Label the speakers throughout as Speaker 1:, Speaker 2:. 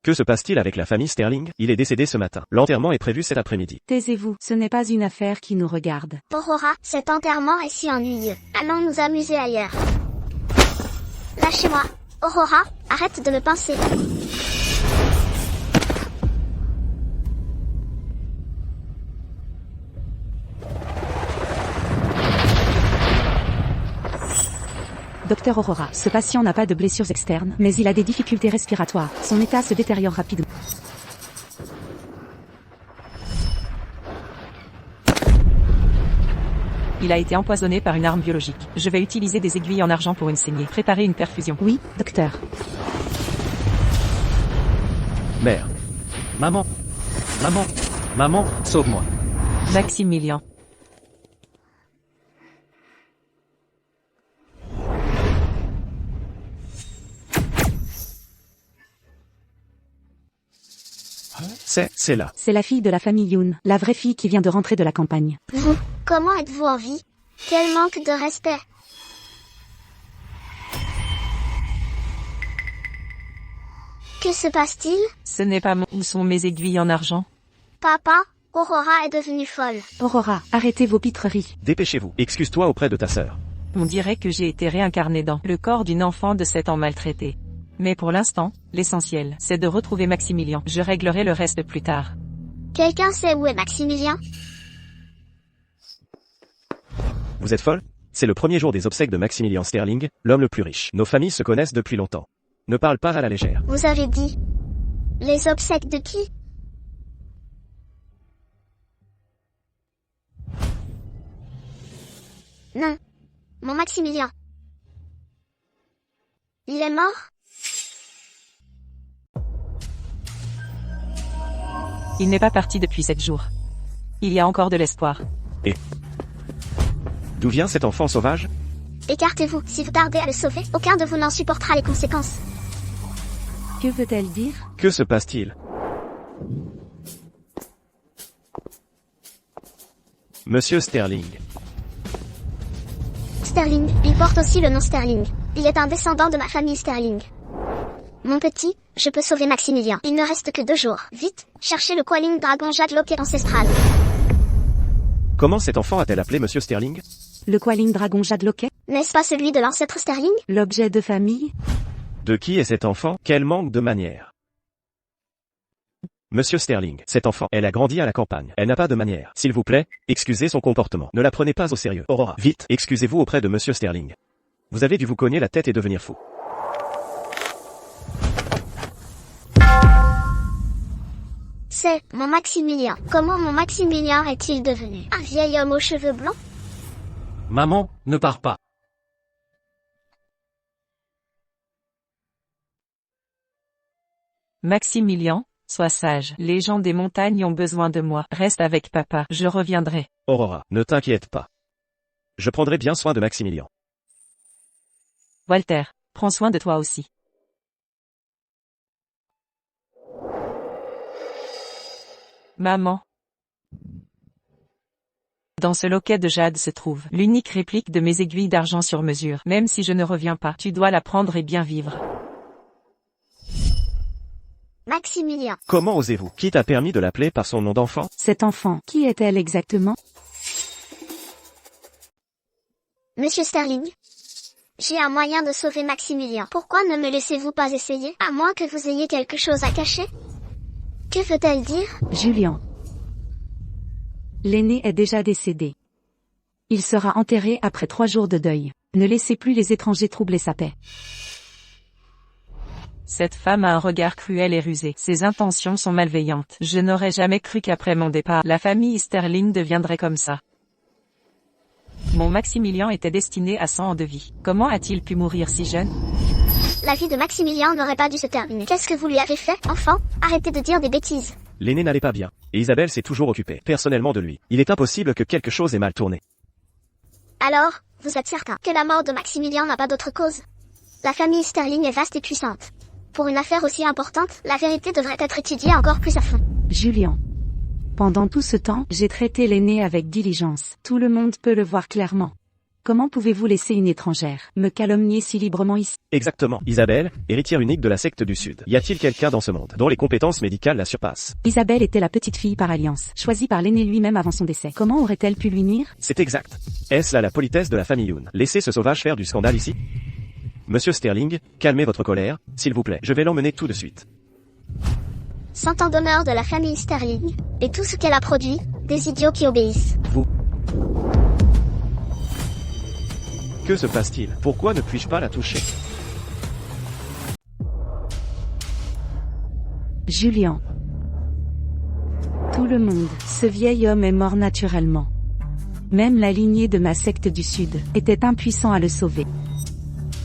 Speaker 1: Que se passe-t-il avec la famille Sterling? Il est décédé ce matin. L'enterrement est prévu cet après-midi.
Speaker 2: Taisez-vous, ce n'est pas une affaire qui nous regarde.
Speaker 3: Aurora, cet enterrement est si ennuyeux. Allons nous amuser ailleurs. Lâchez-moi. Aurora, arrête de me pincer.
Speaker 2: Docteur Aurora, ce patient n'a pas de blessures externes, mais il a des difficultés respiratoires. Son état se détériore rapidement.
Speaker 4: Il a été empoisonné par une arme biologique. Je vais utiliser des aiguilles en argent pour une saignée. Préparer une perfusion.
Speaker 2: Oui, docteur.
Speaker 1: Mère. Maman. Maman. Maman, sauve-moi.
Speaker 4: Maximilien.
Speaker 1: C'est là.
Speaker 2: C'est la fille de la famille Yoon, la vraie fille qui vient de rentrer de la campagne.
Speaker 3: Vous, comment êtes-vous en vie? Quel manque de respect. Que se passe-t-il?
Speaker 4: Ce n'est pas où sont mes aiguilles en argent?
Speaker 3: Papa, Aurora est devenue folle.
Speaker 2: Aurora, arrêtez vos pitreries.
Speaker 1: Dépêchez-vous. Excuse-toi auprès de ta sœur.
Speaker 4: On dirait que j'ai été réincarné dans le corps d'une enfant de 7 ans maltraitée. Mais pour l'instant, l'essentiel, c'est de retrouver Maximilien. Je réglerai le reste plus tard.
Speaker 3: Quelqu'un sait où est Maximilien?
Speaker 1: Vous êtes folle? C'est le premier jour des obsèques de Maximilien Sterling, l'homme le plus riche. Nos familles se connaissent depuis longtemps. Ne parle pas à la légère.
Speaker 3: Vous avez dit. Les obsèques de qui? Non. Mon Maximilien. Il est mort?
Speaker 4: Il n'est pas parti depuis 7 jours. Il y a encore de l'espoir.
Speaker 1: Et d'où vient cet enfant sauvage?
Speaker 3: Écartez-vous. Si vous tardez à le sauver, aucun de vous n'en supportera les conséquences.
Speaker 2: Que veut-elle dire?
Speaker 1: Que se passe-t-il? Monsieur Sterling.
Speaker 3: Sterling, il porte aussi le nom Sterling. Il est un descendant de ma famille Sterling. Mon petit, je peux sauver Maximilien. Il ne reste que 2 jours. Vite, cherchez le Quelling Dragon Jade Loquet ancestral.
Speaker 1: Comment cet enfant a-t-elle appelé Monsieur Sterling?
Speaker 2: Le Quelling Dragon Jade Loquet?
Speaker 3: N'est-ce pas celui de l'ancêtre Sterling?
Speaker 2: L'objet de famille?
Speaker 1: De qui est cet enfant? Quel manque de manières. Monsieur Sterling, cet enfant, elle a grandi à la campagne. Elle n'a pas de manières. S'il vous plaît, excusez son comportement. Ne la prenez pas au sérieux. Aurora, vite, excusez-vous auprès de Monsieur Sterling. Vous avez dû vous cogner la tête et devenir fou.
Speaker 3: C'est mon Maximilien. Comment mon Maximilien est-il devenu un vieil homme aux cheveux blancs?
Speaker 1: Maman, ne pars pas.
Speaker 4: Maximilien, sois sage. Les gens des montagnes ont besoin de moi. Reste avec papa. Je reviendrai.
Speaker 1: Aurora, ne t'inquiète pas. Je prendrai bien soin de Maximilien.
Speaker 4: Walter, prends soin de toi aussi. Maman. Dans ce loquet de jade se trouve l'unique réplique de mes aiguilles d'argent sur mesure. Même si je ne reviens pas, tu dois la prendre et bien vivre.
Speaker 3: Maximilien.
Speaker 1: Comment osez-vous? Qui t'a permis de l'appeler par son nom d'enfant?
Speaker 2: Cet enfant, qui est-elle exactement?
Speaker 3: Monsieur Sterling. J'ai un moyen de sauver Maximilien. Pourquoi ne me laissez-vous pas essayer? À moins que vous ayez quelque chose à cacher? Que veut-elle dire?
Speaker 2: Julien. L'aîné est déjà décédé. Il sera enterré après 3 jours de deuil. Ne laissez plus les étrangers troubler sa paix.
Speaker 4: Cette femme a un regard cruel et rusé. Ses intentions sont malveillantes. Je n'aurais jamais cru qu'après mon départ, la famille Sterling deviendrait comme ça. Mon Maximilien était destiné à 100 ans de vie. Comment a-t-il pu mourir si jeune?
Speaker 3: La vie de Maximilien n'aurait pas dû se terminer. Qu'est-ce que vous lui avez fait, enfant? Arrêtez de dire des bêtises.
Speaker 1: L'aîné n'allait pas bien, et Isabelle s'est toujours occupée, personnellement de lui. Il est impossible que quelque chose ait mal tourné.
Speaker 3: Alors, vous êtes certain que la mort de Maximilien n'a pas d'autre cause? La famille Sterling est vaste et puissante. Pour une affaire aussi importante, la vérité devrait être étudiée encore plus à fond.
Speaker 2: Julien. Pendant tout ce temps, j'ai traité l'aîné avec diligence. Tout le monde peut le voir clairement. Comment pouvez-vous laisser une étrangère me calomnier si librement ici?
Speaker 1: Exactement. Isabelle, héritière unique de la secte du Sud. Y a-t-il quelqu'un dans ce monde dont les compétences médicales la surpassent?
Speaker 2: Isabelle était la petite fille par alliance, choisie par l'aîné lui-même avant son décès. Comment aurait-elle pu lui nuire?
Speaker 1: C'est exact. Est-ce là la politesse de la famille Yoon? Laissez ce sauvage faire du scandale ici? Monsieur Sterling, calmez votre colère, s'il vous plaît. Je vais l'emmener tout de suite.
Speaker 3: 100 ans d'honneur de la famille Sterling, et tout ce qu'elle a produit, des idiots qui obéissent.
Speaker 1: Que se passe-t-il? Pourquoi ne puis-je pas la toucher?
Speaker 2: Julian. Tout le monde, ce vieil homme est mort naturellement. Même la lignée de ma secte du Sud était impuissant à le sauver.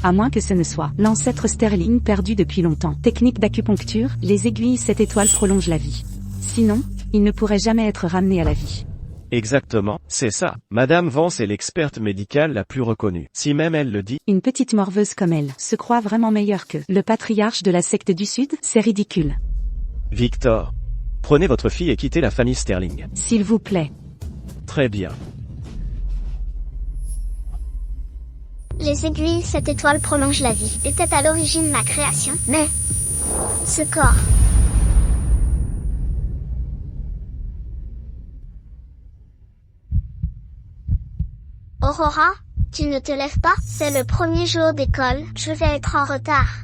Speaker 2: À moins que ce ne soit l'ancêtre Sterling perdu depuis longtemps. Technique d'acupuncture, les aiguilles 7 étoiles prolongent la vie. Sinon, il ne pourrait jamais être ramené à la vie.
Speaker 1: Exactement, c'est ça. Madame Vance est l'experte médicale la plus reconnue. Si même elle le dit.
Speaker 2: Une petite morveuse comme elle se croit vraiment meilleure que le patriarche de la secte du Sud? C'est ridicule.
Speaker 1: Victor. Prenez votre fille et quittez la famille Sterling.
Speaker 2: S'il vous plaît.
Speaker 1: Très bien.
Speaker 3: Les aiguilles 7 étoiles prolongent la vie. Était à l'origine ma création, mais... ce corps... Aurora, tu ne te lèves pas? C'est le premier jour d'école, je vais être en retard.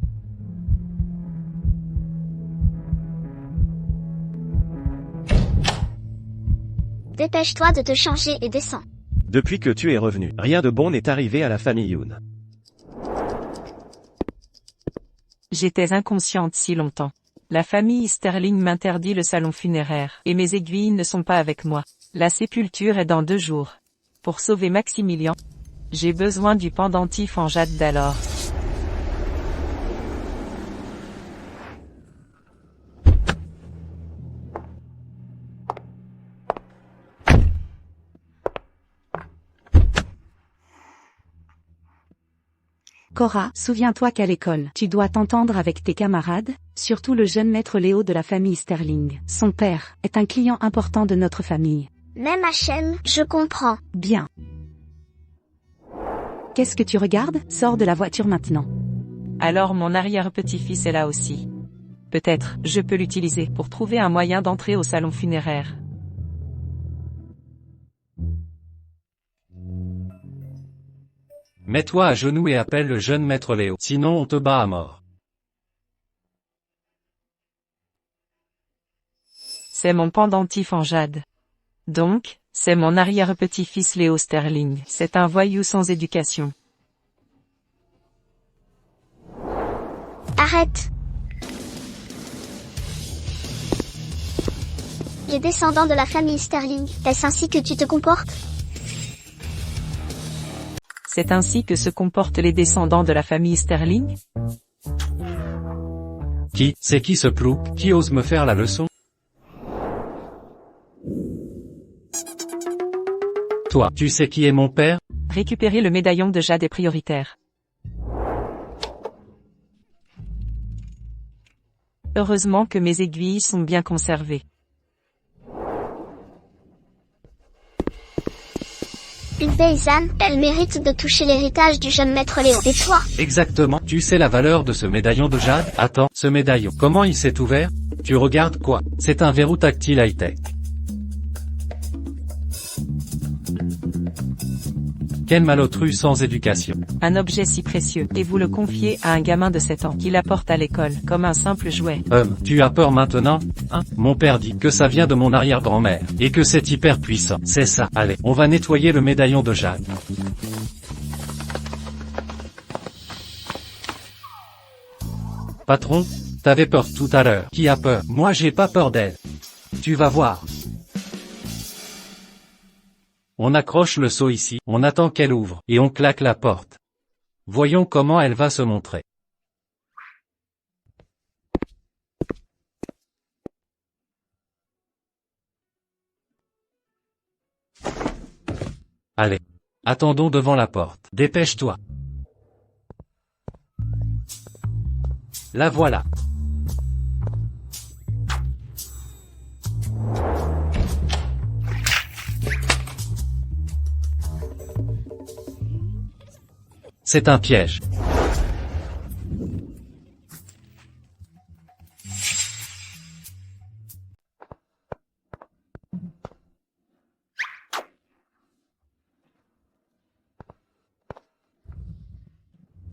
Speaker 3: Dépêche-toi de te changer et descends.
Speaker 1: Depuis que tu es revenu, rien de bon n'est arrivé à la famille Yoon.
Speaker 4: J'étais inconsciente si longtemps. La famille Sterling m'interdit le salon funéraire, et mes aiguilles ne sont pas avec moi. La sépulture est dans 2 jours. Pour sauver Maximilien, j'ai besoin du pendentif en jade d'alors.
Speaker 2: Cora, souviens-toi qu'à l'école, tu dois t'entendre avec tes camarades, surtout le jeune maître Léo de la famille Sterling. Son père est un client important de notre famille.
Speaker 3: Même HM, je comprends.
Speaker 2: Bien. Qu'est-ce que tu regardes? Sors de la voiture maintenant.
Speaker 4: Alors mon arrière-petit-fils est là aussi. Peut-être, je peux l'utiliser pour trouver un moyen d'entrer au salon funéraire.
Speaker 5: Mets-toi à genoux et appelle le jeune maître Léo, sinon on te bat à mort.
Speaker 4: C'est mon pendentif en jade. Donc, c'est mon arrière-petit-fils Léo Sterling. C'est un voyou sans éducation.
Speaker 3: Arrête. Les descendants de la famille Sterling, est-ce ainsi que tu te comportes?
Speaker 4: C'est ainsi que se comportent les descendants de la famille Sterling?
Speaker 5: C'est qui ce plouc, qui ose me faire la leçon? Toi, tu sais qui est mon père?
Speaker 4: Récupérer le médaillon de jade est prioritaire. Heureusement que mes aiguilles sont bien conservées.
Speaker 3: Une paysanne, elle mérite de toucher l'héritage du jeune maître Léo. Et toi?
Speaker 5: Exactement, tu sais la valeur de ce médaillon de jade? Attends, ce médaillon, comment il s'est ouvert? Tu regardes quoi? C'est un verrou tactile high-tech. Quel malotru sans éducation.
Speaker 4: Un objet si précieux, et vous le confiez à un gamin de 7 ans qui l'apporte à l'école, comme un simple jouet.
Speaker 5: Tu as peur maintenant? Hein? Mon père dit que ça vient de mon arrière-grand-mère, et que c'est hyper puissant. C'est ça, allez, on va nettoyer le médaillon de jade. Patron, t'avais peur tout à l'heure. Qui a peur? Moi j'ai pas peur d'elle. Tu vas voir. On accroche le seau ici, on attend qu'elle ouvre, et on claque la porte. Voyons comment elle va se montrer. Allez. Attendons devant la porte. Dépêche-toi. La voilà. C'est un piège.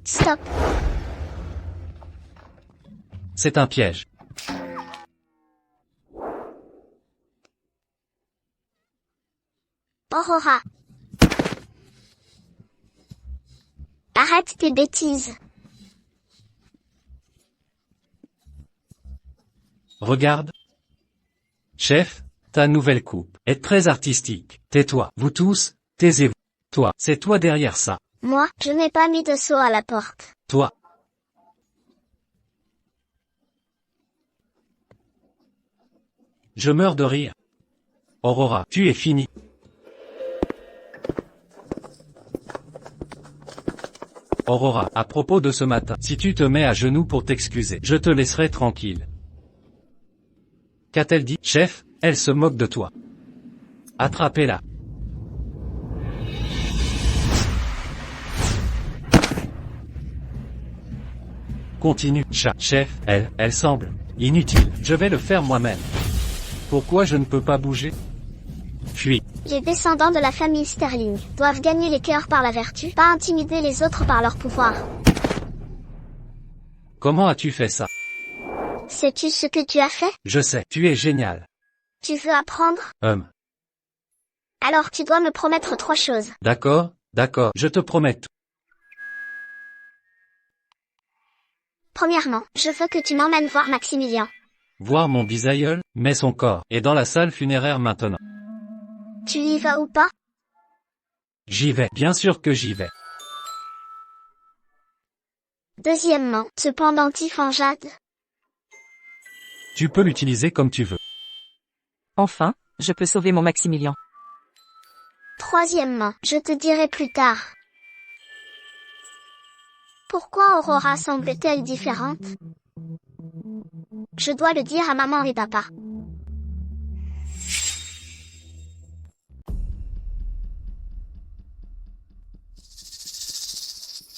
Speaker 3: Stop.
Speaker 5: C'est un piège.
Speaker 3: Aurora. Arrête tes bêtises.
Speaker 5: Regarde. Chef, ta nouvelle coupe est très artistique. Tais-toi. Vous tous, taisez-vous. Toi, c'est toi derrière ça.
Speaker 3: Moi, je n'ai pas mis de seau à la porte.
Speaker 5: Toi. Je meurs de rire. Aurora, tu es fini. Aurora, à propos de ce matin, si tu te mets à genoux pour t'excuser, je te laisserai tranquille. Qu'a-t-elle dit? Chef, elle se moque de toi. Attrapez-la. Continue, chef, elle semble inutile. Je vais le faire moi-même. Pourquoi je ne peux pas bouger? Fuis.
Speaker 3: Les descendants de la famille Sterling doivent gagner les cœurs par la vertu, pas intimider les autres par leur pouvoir.
Speaker 5: Comment as-tu fait ça?
Speaker 3: Sais-tu ce que tu as fait?
Speaker 5: Je sais, tu es génial.
Speaker 3: Tu veux apprendre? Alors tu dois me promettre 3 choses.
Speaker 5: D'accord, je te promets tout.
Speaker 3: Premièrement, je veux que tu m'emmènes voir Maximilien.
Speaker 5: Voir mon bisaïeul, mais son corps est dans la salle funéraire maintenant.
Speaker 3: Tu y vas ou pas?
Speaker 5: J'y vais, bien sûr que j'y vais.
Speaker 3: Deuxièmement, ce pendentif en jade.
Speaker 5: Tu peux l'utiliser comme tu veux.
Speaker 4: Enfin, je peux sauver mon Maximilien.
Speaker 3: Troisièmement, je te dirai plus tard. Pourquoi Aurora semble-t-elle différente? Je dois le dire à maman et papa.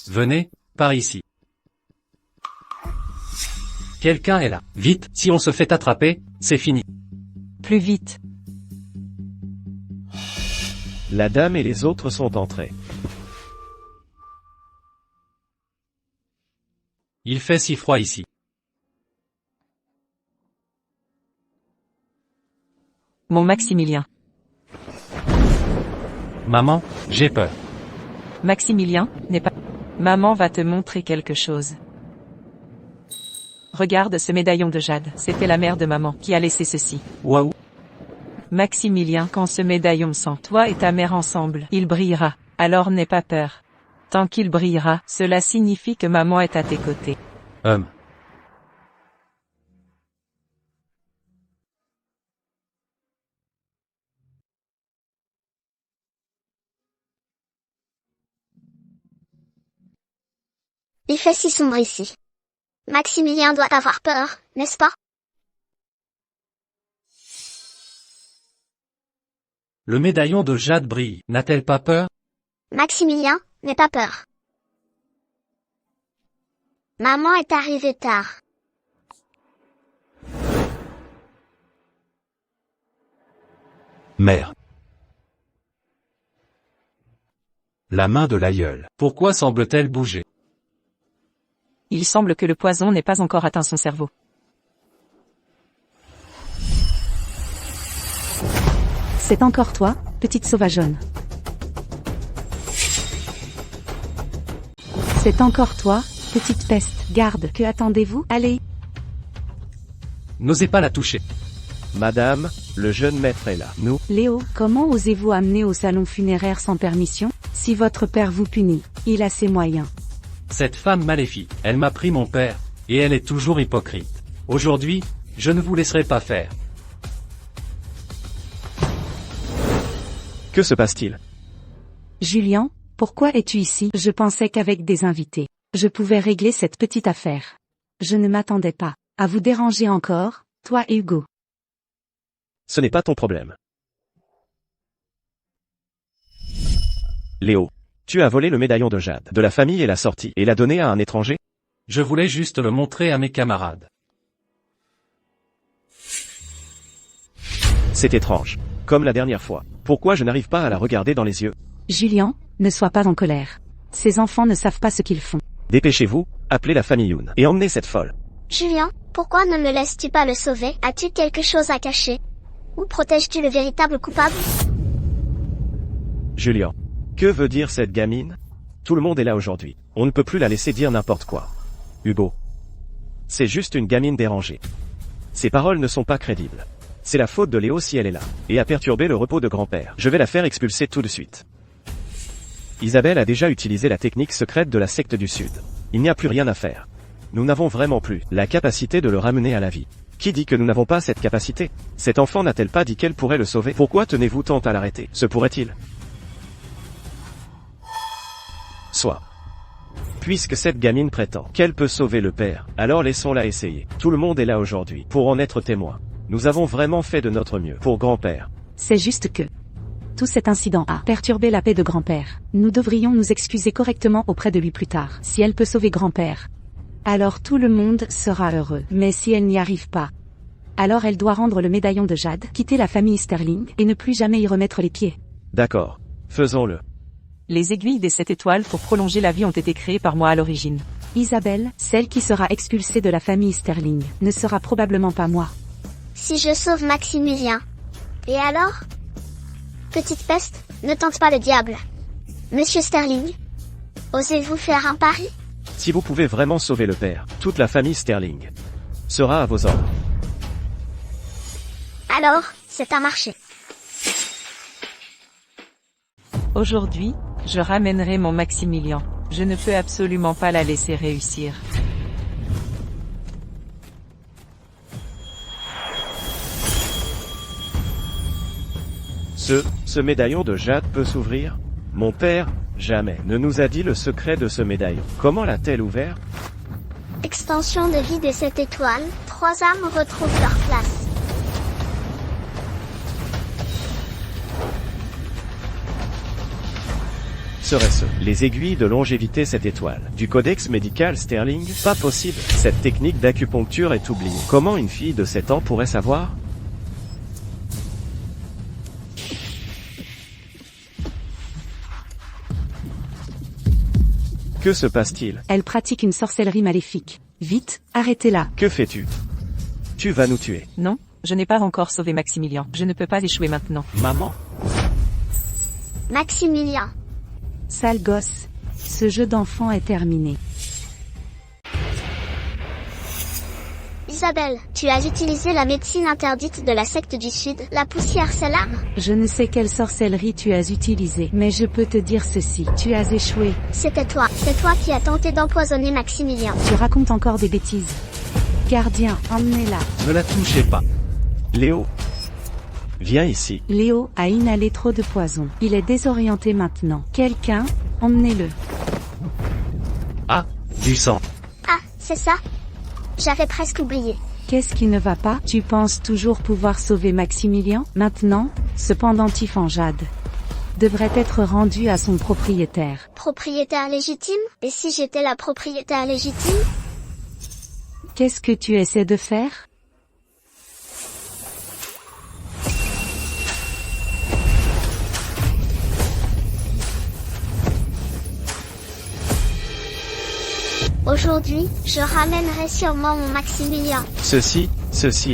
Speaker 5: Venez, par ici. Quelqu'un est là. Vite, si on se fait attraper, c'est fini.
Speaker 4: Plus vite.
Speaker 1: La dame et les autres sont entrés.
Speaker 5: Il fait si froid ici.
Speaker 4: Mon Maximilien.
Speaker 5: Maman, j'ai peur.
Speaker 4: Maximilien, n'est pas... Maman va te montrer quelque chose. Regarde ce médaillon de jade. C'était la mère de maman qui a laissé ceci.
Speaker 5: Waouh.
Speaker 4: Maximilien, quand ce médaillon sans toi et ta mère ensemble, il brillera. Alors n'aie pas peur. Tant qu'il brillera, cela signifie que maman est à tes côtés.
Speaker 3: Il fait si sombre ici. Maximilien doit avoir peur, n'est-ce pas?
Speaker 5: Le médaillon de jade brille. N'a-t-elle pas peur?
Speaker 3: Maximilien, n'aie pas peur. Maman est arrivée tard.
Speaker 6: Mère. La main de l'aïeul.
Speaker 5: Pourquoi semble-t-elle bouger?
Speaker 4: Il semble que le poison n'ait pas encore atteint son cerveau.
Speaker 2: C'est encore toi, petite sauvageonne. C'est encore toi, petite peste. Garde, que attendez-vous? Allez.
Speaker 5: N'osez pas la toucher.
Speaker 1: Madame, le jeune maître est là. Nous,
Speaker 2: Léo, comment osez-vous amener au salon funéraire sans permission? Si votre père vous punit, il a ses moyens.
Speaker 5: Cette femme maléfique, elle m'a pris mon père, et elle est toujours hypocrite. Aujourd'hui, je ne vous laisserai pas faire.
Speaker 1: que se passe-t-il?
Speaker 2: Julien, pourquoi es-tu ici? Je pensais qu'avec des invités, je pouvais régler cette petite affaire. Je ne m'attendais pas à vous déranger encore, toi et Hugo.
Speaker 1: Ce n'est pas ton problème. Léo, Tu as volé le médaillon de jade de la famille et l'a sorti, et l'a donné à un étranger?
Speaker 5: Je voulais juste le montrer à mes camarades.
Speaker 1: C'est étrange. Comme la dernière fois. Pourquoi je n'arrive pas à la regarder dans les yeux?
Speaker 2: Julian, ne sois pas en colère. Ces enfants ne savent pas ce qu'ils font.
Speaker 1: Dépêchez-vous, appelez la famille Yoon, et emmenez cette folle.
Speaker 3: Julian, pourquoi ne me laisses-tu pas le sauver? As-tu quelque chose à cacher? Ou protèges-tu le véritable coupable?
Speaker 1: Julian. Que veut dire cette gamine? Tout le monde est là aujourd'hui. On ne peut plus la laisser dire n'importe quoi. Hugo. C'est juste une gamine dérangée. Ses paroles ne sont pas crédibles. C'est la faute de Léo si elle est là, et a perturbé le repos de grand-père. Je vais la faire expulser tout de suite. Isabelle a déjà utilisé la technique secrète de la secte du Sud. Il n'y a plus rien à faire. Nous n'avons vraiment plus la capacité de le ramener à la vie. Qui dit que nous n'avons pas cette capacité? Cet enfant n'a-t-elle pas dit qu'elle pourrait le sauver? Pourquoi tenez-vous tant à l'arrêter? Se pourrait-il? Soit. Puisque cette gamine prétend qu'elle peut sauver le père, alors laissons-la essayer. Tout le monde est là aujourd'hui pour en être témoin. Nous avons vraiment fait de notre mieux pour grand-père.
Speaker 2: C'est juste que tout cet incident a perturbé la paix de grand-père. Nous devrions nous excuser correctement auprès de lui plus tard. Si elle peut sauver grand-père, alors tout le monde sera heureux. Mais si elle n'y arrive pas, alors elle doit rendre le médaillon de jade, quitter la famille Sterling, et ne plus jamais y remettre les pieds.
Speaker 1: D'accord. Faisons-le.
Speaker 4: Les aiguilles des 7 étoiles pour prolonger la vie ont été créées par moi à l'origine.
Speaker 2: Isabelle, celle qui sera expulsée de la famille Sterling, ne sera probablement pas moi.
Speaker 3: Si je sauve Maximilien. Et alors? Petite peste, ne tente pas le diable. Monsieur Sterling, osez-vous faire un pari?
Speaker 1: Si vous pouvez vraiment sauver le père, toute la famille Sterling sera à vos ordres.
Speaker 3: Alors, c'est un marché.
Speaker 4: Aujourd'hui, je ramènerai mon Maximilien. Je ne peux absolument pas la laisser réussir.
Speaker 1: Ce médaillon de jade peut s'ouvrir? Mon père, jamais, ne nous a dit le secret de ce médaillon. Comment l'a-t-elle ouvert?
Speaker 3: Extension de vie des 7 étoiles, 3 âmes retrouvent leur place.
Speaker 1: Serait-ce les aiguilles de longévité 7 étoiles du codex médical Sterling? Pas possible. Cette technique d'acupuncture est oubliée. Comment une fille de 7 ans pourrait savoir? Que se passe-t-il?
Speaker 2: Elle pratique une sorcellerie maléfique. Vite, arrêtez-la.
Speaker 1: Que fais-tu? Tu vas nous tuer.
Speaker 4: Non, je n'ai pas encore sauvé Maximilien. Je ne peux pas échouer maintenant.
Speaker 1: Maman?
Speaker 3: Maximilien.
Speaker 2: Sale gosse. Ce jeu d'enfant est terminé.
Speaker 3: Isabelle, tu as utilisé la médecine interdite de la secte du Sud, la poussière Selam.
Speaker 2: Je ne sais quelle sorcellerie tu as utilisée, mais je peux te dire ceci. Tu as échoué.
Speaker 3: C'est toi qui as tenté d'empoisonner Maximilien.
Speaker 2: Tu racontes encore des bêtises. Gardien, emmenez-la.
Speaker 5: Ne la touchez pas.
Speaker 1: Léo. Viens ici.
Speaker 2: Léo a inhalé trop de poison. Il est désorienté maintenant. Quelqu'un, emmenez-le.
Speaker 5: Ah, du sang.
Speaker 3: Ah, c'est ça? J'avais presque oublié.
Speaker 2: Qu'est-ce qui ne va pas? Tu penses toujours pouvoir sauver Maximilien? Maintenant, ce pendentif en jade devrait être rendu à son propriétaire.
Speaker 3: Propriétaire légitime? Et si j'étais la propriétaire légitime?
Speaker 2: Qu'est-ce que tu essaies de faire?
Speaker 3: Aujourd'hui, je ramènerai sûrement mon Maximilien.
Speaker 1: Ceci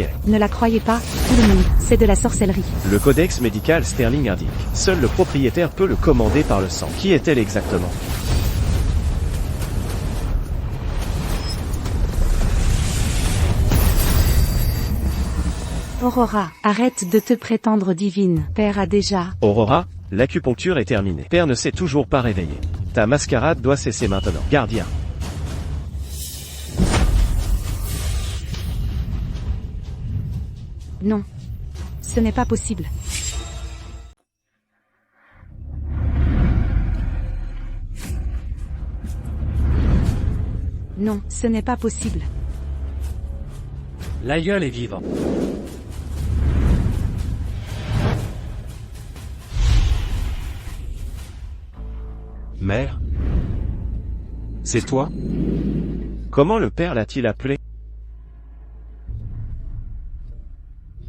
Speaker 1: est.
Speaker 2: Ne la croyez pas, tout le monde, c'est de la sorcellerie.
Speaker 1: Le codex médical Sterling indique. Seul le propriétaire peut le commander par le sang. Qui est-elle exactement?
Speaker 2: Aurora, arrête de te prétendre divine. Père a déjà...
Speaker 1: Aurora, l'acupuncture est terminée. Père ne s'est toujours pas réveillé. Ta mascarade doit cesser maintenant. Gardien.
Speaker 2: Non. Ce n'est pas possible. Non, ce n'est pas possible.
Speaker 5: L'aïeul est vivant.
Speaker 6: Mère? C'est toi?
Speaker 1: Comment le père l'a-t-il appelé?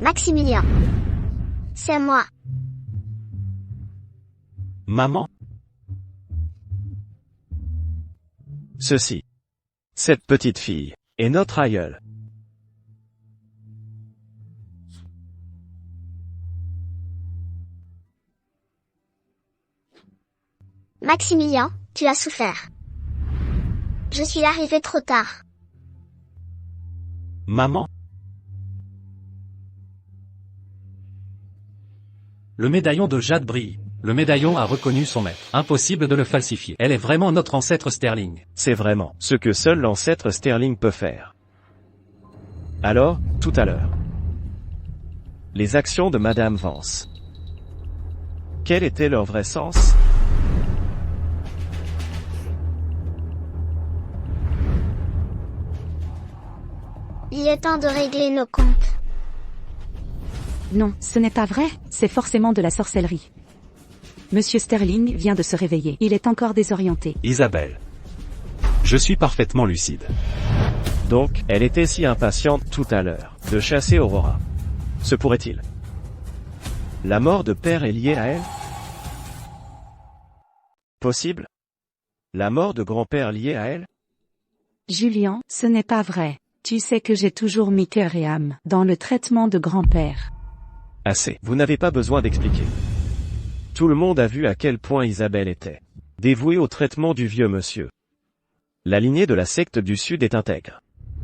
Speaker 3: Maximilien. C'est moi.
Speaker 6: Maman?
Speaker 1: Ceci. Cette petite fille est notre aïeule.
Speaker 3: Maximilien, tu as souffert. Je suis arrivé trop tard.
Speaker 6: Maman?
Speaker 5: Le médaillon de jade brille. Le médaillon a reconnu son maître. Impossible de le falsifier. Elle est vraiment notre ancêtre Sterling.
Speaker 1: C'est vraiment ce que seul l'ancêtre Sterling peut faire. Alors, tout à l'heure. Les actions de Madame Vance. Quel était leur vrai sens?
Speaker 3: Il est temps de régler nos comptes.
Speaker 2: Non, ce n'est pas vrai, c'est forcément de la sorcellerie. Monsieur Sterling vient de se réveiller. Il est encore désorienté.
Speaker 6: Isabelle. Je suis parfaitement lucide.
Speaker 1: Donc, elle était si impatiente tout à l'heure de chasser Aurora. Se pourrait-il? La mort de père est liée à elle? Possible? La mort de grand-père liée à elle?
Speaker 2: Julien, ce n'est pas vrai. Tu sais que j'ai toujours mis cœur et âme dans le traitement de grand-père.
Speaker 1: Assez. Vous n'avez pas besoin d'expliquer. Tout le monde a vu à quel point Isabelle était dévouée au traitement du vieux monsieur. La lignée de la secte du Sud est intègre.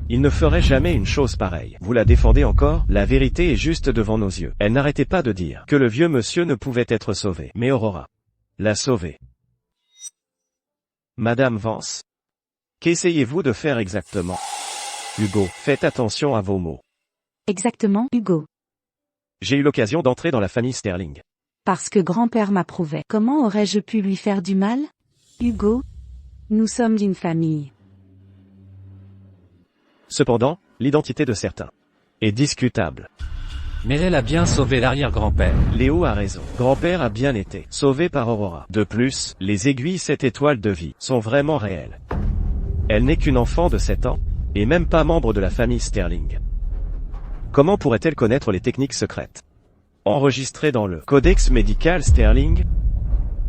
Speaker 1: Il ne ferait jamais une chose pareille. Vous la défendez encore? La vérité est juste devant nos yeux. Elle n'arrêtait pas de dire que le vieux monsieur ne pouvait être sauvé. Mais Aurora l'a sauvé. Madame Vance. Qu'essayez-vous de faire exactement? Hugo, faites attention à vos mots.
Speaker 2: Exactement, Hugo.
Speaker 1: J'ai eu l'occasion d'entrer dans la famille Sterling.
Speaker 2: Parce que grand-père m'approuvait. Comment aurais-je pu lui faire du mal? Hugo? Nous sommes d'une famille.
Speaker 1: Cependant, l'identité de certains est discutable.
Speaker 5: Mais elle a bien sauvé l'arrière-grand-père.
Speaker 1: Léo a raison. Grand-père a bien été sauvé par Aurora. De plus, les aiguilles 7 étoiles de vie sont vraiment réelles. Elle n'est qu'une enfant de 7 ans, et même pas membre de la famille Sterling. Comment pourrait-elle connaître les techniques secrètes enregistrées dans le Codex médical Sterling?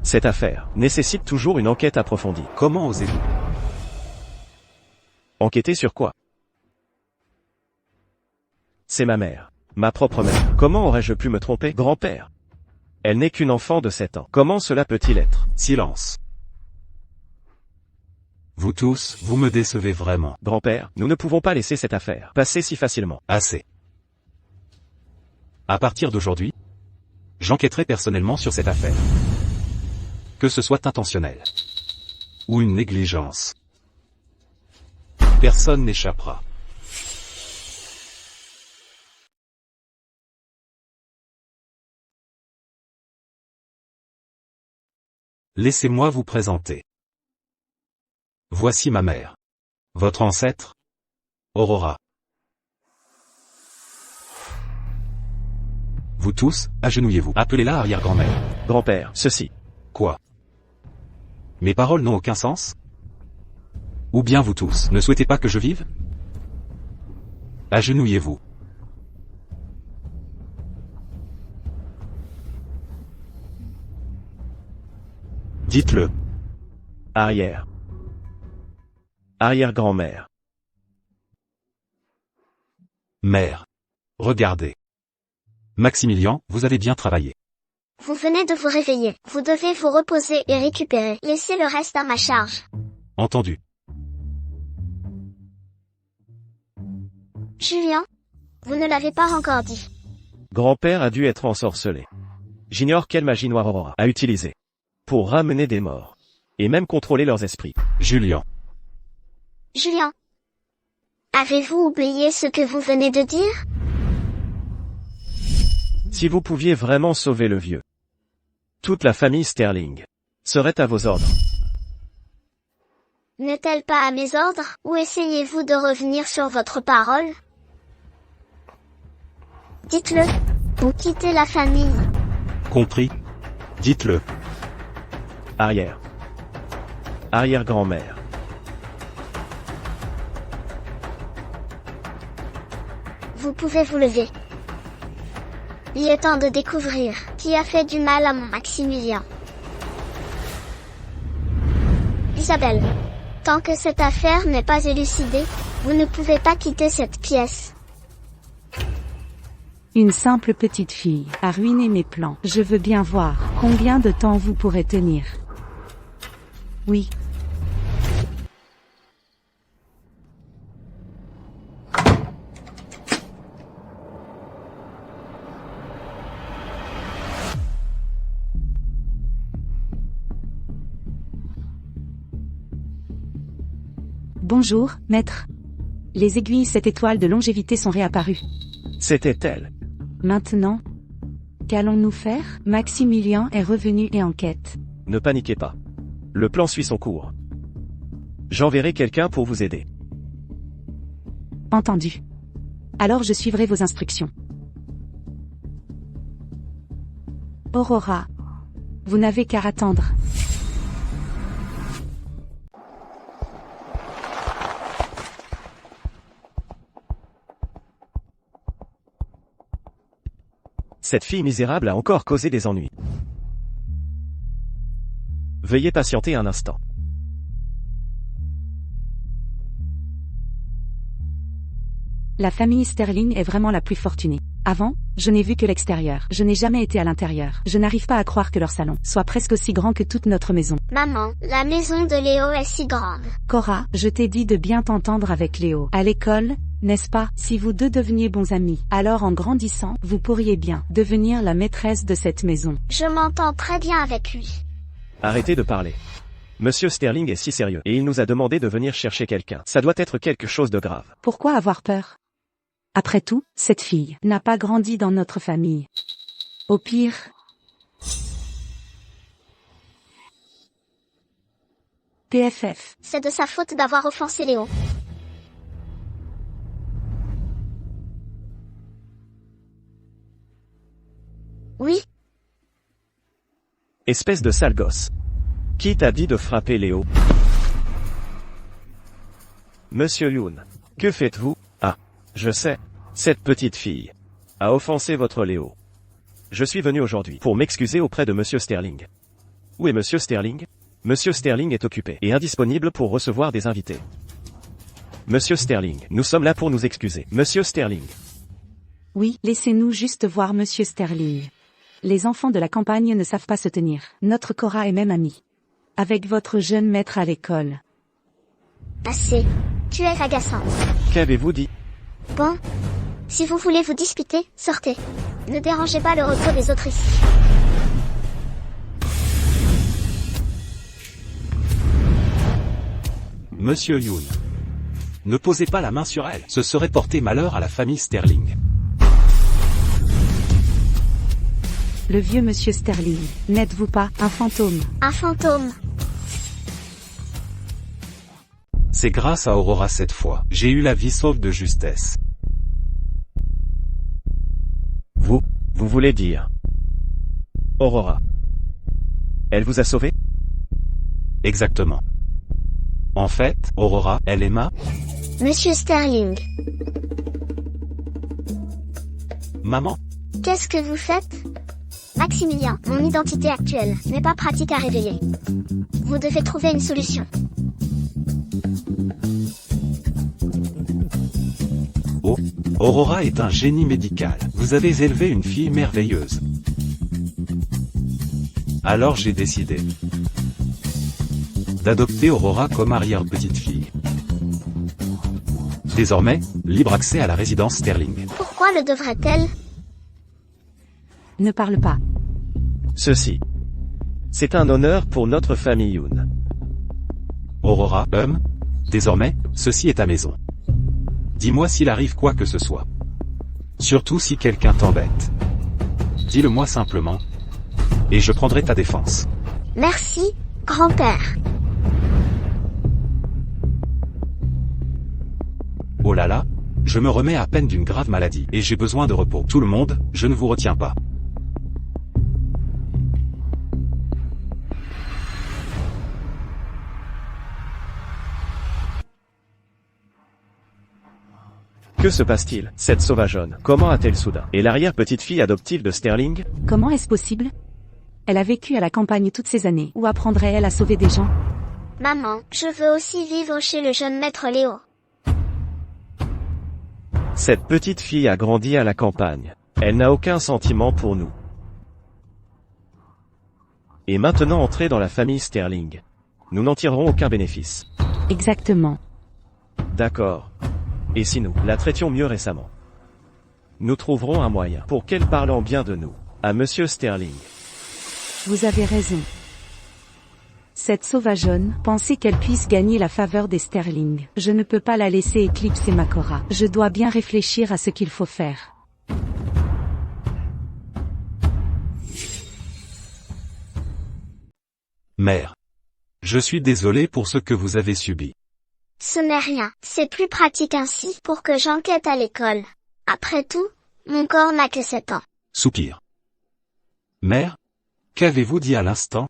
Speaker 1: Cette affaire nécessite toujours une enquête approfondie.
Speaker 6: Comment osez-vous?
Speaker 1: Enquêter sur quoi? C'est ma mère. Ma propre mère. Comment aurais-je pu me tromper? Grand-père. Elle n'est qu'une enfant de 7 ans. Comment cela peut-il être?
Speaker 6: Silence. Vous tous, vous me décevez vraiment.
Speaker 1: Grand-père, nous ne pouvons pas laisser cette affaire passer si facilement.
Speaker 6: Assez. À partir d'aujourd'hui, j'enquêterai personnellement sur cette affaire. Que ce soit intentionnel ou une négligence. Personne n'échappera. Laissez-moi vous présenter. Voici ma mère. Votre ancêtre, Aurora. Vous tous, agenouillez-vous. Appelez-la arrière-grand-mère.
Speaker 1: Grand-père, ceci.
Speaker 6: Quoi? Mes paroles n'ont aucun sens? Ou bien vous tous, ne souhaitez pas que je vive? Agenouillez-vous. Dites-le.
Speaker 1: Arrière. Arrière-grand-mère.
Speaker 6: Mère. Regardez. Maximilien, vous avez bien travaillé.
Speaker 3: Vous venez de vous réveiller. Vous devez vous reposer et récupérer. Laissez le reste à ma charge.
Speaker 6: Entendu.
Speaker 3: Julien, vous ne l'avez pas encore dit.
Speaker 1: Grand-père a dû être ensorcelé. J'ignore quelle magie noire Aurora a utilisée pour ramener des morts et même contrôler leurs esprits.
Speaker 6: Julien.
Speaker 3: Julien, avez-vous oublié ce que vous venez de dire?
Speaker 1: Si vous pouviez vraiment sauver le vieux, toute la famille Sterling serait à vos ordres.
Speaker 3: N'est-elle pas à mes ordres, ou essayez-vous de revenir sur votre parole? Dites-le, ou quittez la famille.
Speaker 6: Compris? Dites-le.
Speaker 1: Arrière. Arrière-grand-mère.
Speaker 3: Vous pouvez vous lever. Il est temps de découvrir qui a fait du mal à mon Maximilien. Isabelle, tant que cette affaire n'est pas élucidée, vous ne pouvez pas quitter cette pièce.
Speaker 2: Une simple petite fille a ruiné mes plans. Je veux bien voir combien de temps vous pourrez tenir. Oui. Bonjour, maître. Les aiguilles 7 étoiles de longévité sont réapparues.
Speaker 1: C'était elle.
Speaker 2: Maintenant, qu'allons-nous faire? Maximilien est revenu et en quête.
Speaker 1: Ne paniquez pas. Le plan suit son cours. J'enverrai quelqu'un pour vous aider.
Speaker 2: Entendu. Alors je suivrai vos instructions. Aurora. Vous n'avez qu'à attendre.
Speaker 1: Cette fille misérable a encore causé des ennuis. Veuillez patienter un instant.
Speaker 2: La famille Sterling est vraiment la plus fortunée. Avant, je n'ai vu que l'extérieur. Je n'ai jamais été à l'intérieur. Je n'arrive pas à croire que leur salon soit presque aussi grand que toute notre maison.
Speaker 3: Maman, la maison de Léo est si grande.
Speaker 2: Cora, je t'ai dit de bien t'entendre avec Léo. À l'école, n'est-ce pas? Si vous deux deveniez bons amis, alors en grandissant, vous pourriez bien devenir la maîtresse de cette maison.
Speaker 3: Je m'entends très bien avec lui.
Speaker 1: Arrêtez de parler. Monsieur Sterling est si sérieux, et il nous a demandé de venir chercher quelqu'un. Ça doit être quelque chose de grave.
Speaker 2: Pourquoi avoir peur? Après tout, cette fille n'a pas grandi dans notre famille. Au pire, PFF.
Speaker 3: C'est de sa faute d'avoir offensé Léo. Oui,
Speaker 1: Espèce de sale gosse. Qui t'a dit de frapper Léo? Monsieur Yoon, que faites-vous? Ah, je sais. Cette petite fille a offensé votre Léo. Je suis venu aujourd'hui pour m'excuser auprès de Monsieur Sterling. Où est Monsieur Sterling? Monsieur Sterling est occupé et indisponible pour recevoir des invités. Monsieur Sterling, nous sommes là pour nous excuser. Monsieur Sterling.
Speaker 2: Oui, laissez-nous juste voir Monsieur Sterling. Les enfants de la campagne ne savent pas se tenir. Notre Cora est même amie avec votre jeune maître à l'école.
Speaker 3: assez. Tu es agaçante.
Speaker 1: Qu'avez-vous dit?
Speaker 3: Bon. Si vous voulez vous disputer, sortez. Ne dérangez pas le repos des autres ici.
Speaker 6: Monsieur Yoon. Ne posez pas la main sur elle, ce serait porter malheur à la famille Sterling.
Speaker 2: Le vieux monsieur Sterling, n'êtes-vous pas un fantôme?
Speaker 3: Un fantôme.
Speaker 6: C'est grâce à Aurora cette fois. J'ai eu la vie sauve de justesse.
Speaker 1: Vous voulez dire Aurora. Elle vous a sauvé?
Speaker 6: Exactement. En fait, Aurora, elle est ma
Speaker 3: Monsieur Sterling.
Speaker 6: maman.
Speaker 3: Qu'est-ce que vous faites? Maximilien, mon identité actuelle n'est pas pratique à révéler. Vous devez trouver une solution.
Speaker 6: Oh, Aurora est un génie médical. Vous avez élevé une fille merveilleuse. Alors j'ai décidé d'adopter Aurora comme arrière-petite-fille. Désormais, libre accès à la résidence Sterling.
Speaker 3: Pourquoi le devrait-elle?
Speaker 2: Ne parle pas.
Speaker 1: Ceci. C'est un honneur pour notre famille Yoon.
Speaker 6: Aurora, désormais, ceci est ta maison. Dis-moi s'il arrive quoi que ce soit. Surtout si quelqu'un t'embête. Dis-le-moi simplement. Et je prendrai ta défense.
Speaker 3: Merci, grand-père.
Speaker 6: Oh là là, je me remets à peine d'une grave maladie, et j'ai besoin de repos. Tout le monde, je ne vous retiens pas.
Speaker 1: Que se passe-t-il? Cette sauvageonne, comment a-t-elle soudain? Et l'arrière-petite-fille adoptive de Sterling?
Speaker 2: Comment est-ce possible? Elle a vécu à la campagne toutes ces années. Où apprendrait-elle à sauver des gens?
Speaker 3: Maman, je veux aussi vivre chez le jeune maître Léo.
Speaker 1: Cette petite fille a grandi à la campagne. Elle n'a aucun sentiment pour nous. Et maintenant entrer dans la famille Sterling. Nous n'en tirerons aucun bénéfice.
Speaker 2: Exactement.
Speaker 1: D'accord. Et si nous la traitions mieux récemment? Nous trouverons un moyen pour qu'elle parle en bien de nous, à Monsieur Sterling.
Speaker 2: Vous avez raison. Cette sauvageonne, pensez qu'elle puisse gagner la faveur des Sterling. Je ne peux pas la laisser éclipser Makora. Je dois bien réfléchir à ce qu'il faut faire.
Speaker 6: Mère. Je suis désolé pour ce que vous avez subi.
Speaker 3: Ce n'est rien, c'est plus pratique ainsi pour que j'enquête à l'école. Après tout, mon corps n'a que 7 ans.
Speaker 6: Soupir. Mère, qu'avez-vous dit à l'instant?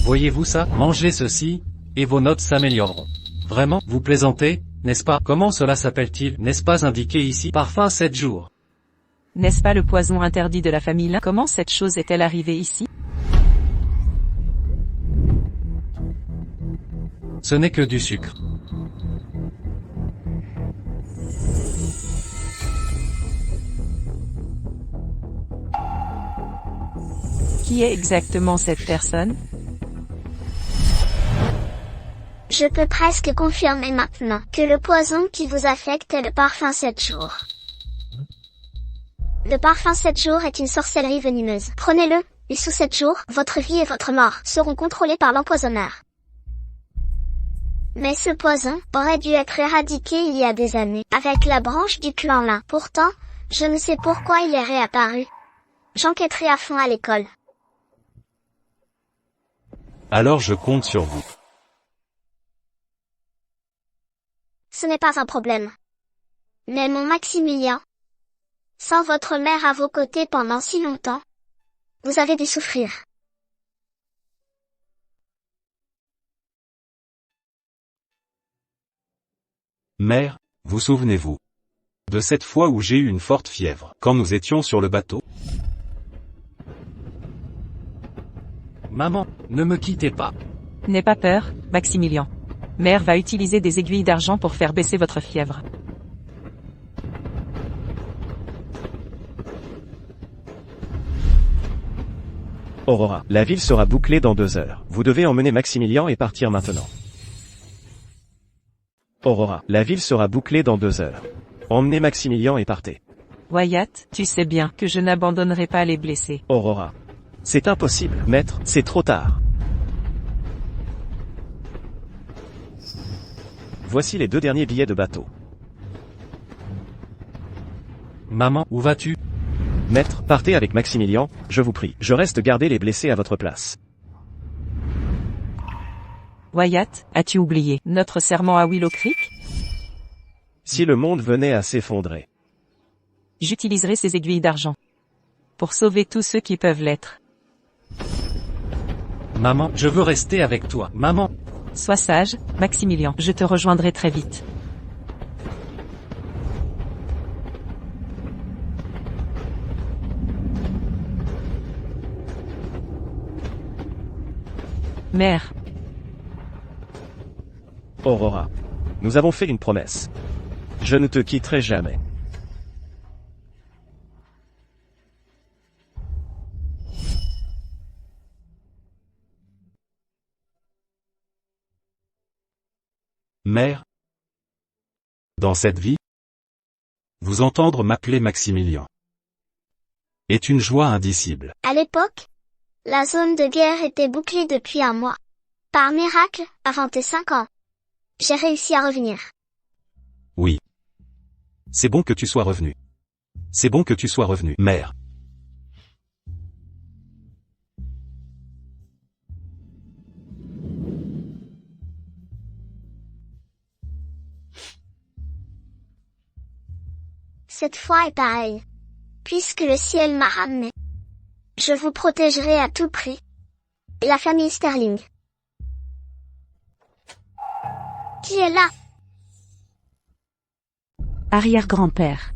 Speaker 5: Voyez-vous ça? Mangez ceci, et vos notes s'amélioreront. Vraiment, vous plaisantez, n'est-ce pas? Comment cela s'appelle-t-il? N'est-ce pas indiqué ici? Parfum 7 jours.
Speaker 4: N'est-ce pas le poison interdit de la famille Lin? Comment cette chose est-elle arrivée ici?
Speaker 5: Ce n'est que du sucre.
Speaker 4: Qui est exactement cette personne?
Speaker 3: Je peux presque confirmer maintenant que le poison qui vous affecte est le parfum 7 jours. Le parfum 7 jours est une sorcellerie venimeuse. Prenez-le, et sous 7 jours, votre vie et votre mort seront contrôlées par l'empoisonneur. Mais ce poison aurait dû être éradiqué il y a des années, avec la branche du clan Lin. Pourtant, je ne sais pourquoi il est réapparu. J'enquêterai à fond à l'école.
Speaker 6: Alors je compte sur vous.
Speaker 3: Ce n'est pas un problème. Mais mon Maximilien, sans votre mère à vos côtés pendant si longtemps, vous avez dû souffrir.
Speaker 6: Mère, vous souvenez-vous de cette fois où j'ai eu une forte fièvre, quand nous étions sur le bateau?
Speaker 5: Maman, ne me quittez pas.
Speaker 4: N'aie pas peur, Maximilien. Mère va utiliser des aiguilles d'argent pour faire baisser votre fièvre.
Speaker 1: Aurora, la ville sera bouclée dans 2 heures. Vous devez emmener Maximilien et partir maintenant. Aurora, la ville sera bouclée dans 2 heures. Emmenez Maximilien et partez.
Speaker 4: Wyatt, tu sais bien que je n'abandonnerai pas les blessés.
Speaker 1: Aurora. C'est impossible, maître, c'est trop tard. Voici les 2 derniers billets de bateau.
Speaker 5: Maman, où vas-tu?
Speaker 1: Maître, partez avec Maximilien, je vous prie. Je reste garder les blessés à votre place.
Speaker 4: Wyatt, as-tu oublié notre serment à Willow Creek?
Speaker 1: Si le monde venait à s'effondrer.
Speaker 4: J'utiliserai ces aiguilles d'argent pour sauver tous ceux qui peuvent l'être.
Speaker 5: Maman, je veux rester avec toi. Maman.
Speaker 4: Sois sage, Maximilien, je te rejoindrai très vite. Mère.
Speaker 1: Aurora. Nous avons fait une promesse. Je ne te quitterai jamais.
Speaker 6: Mère. Dans cette vie, vous entendre m'appeler Maximilien est une joie indicible.
Speaker 3: À l'époque, la zone de guerre était bouclée depuis 1 mois. Par miracle, avant tes 5 ans, j'ai réussi à revenir.
Speaker 6: Oui. C'est bon que tu sois revenu. C'est bon que tu sois revenu, mère.
Speaker 3: Cette fois est pareille. Puisque le ciel m'a ramené, je vous protégerai à tout prix. Et la famille Sterling. Qui est là?
Speaker 2: Arrière-grand-père.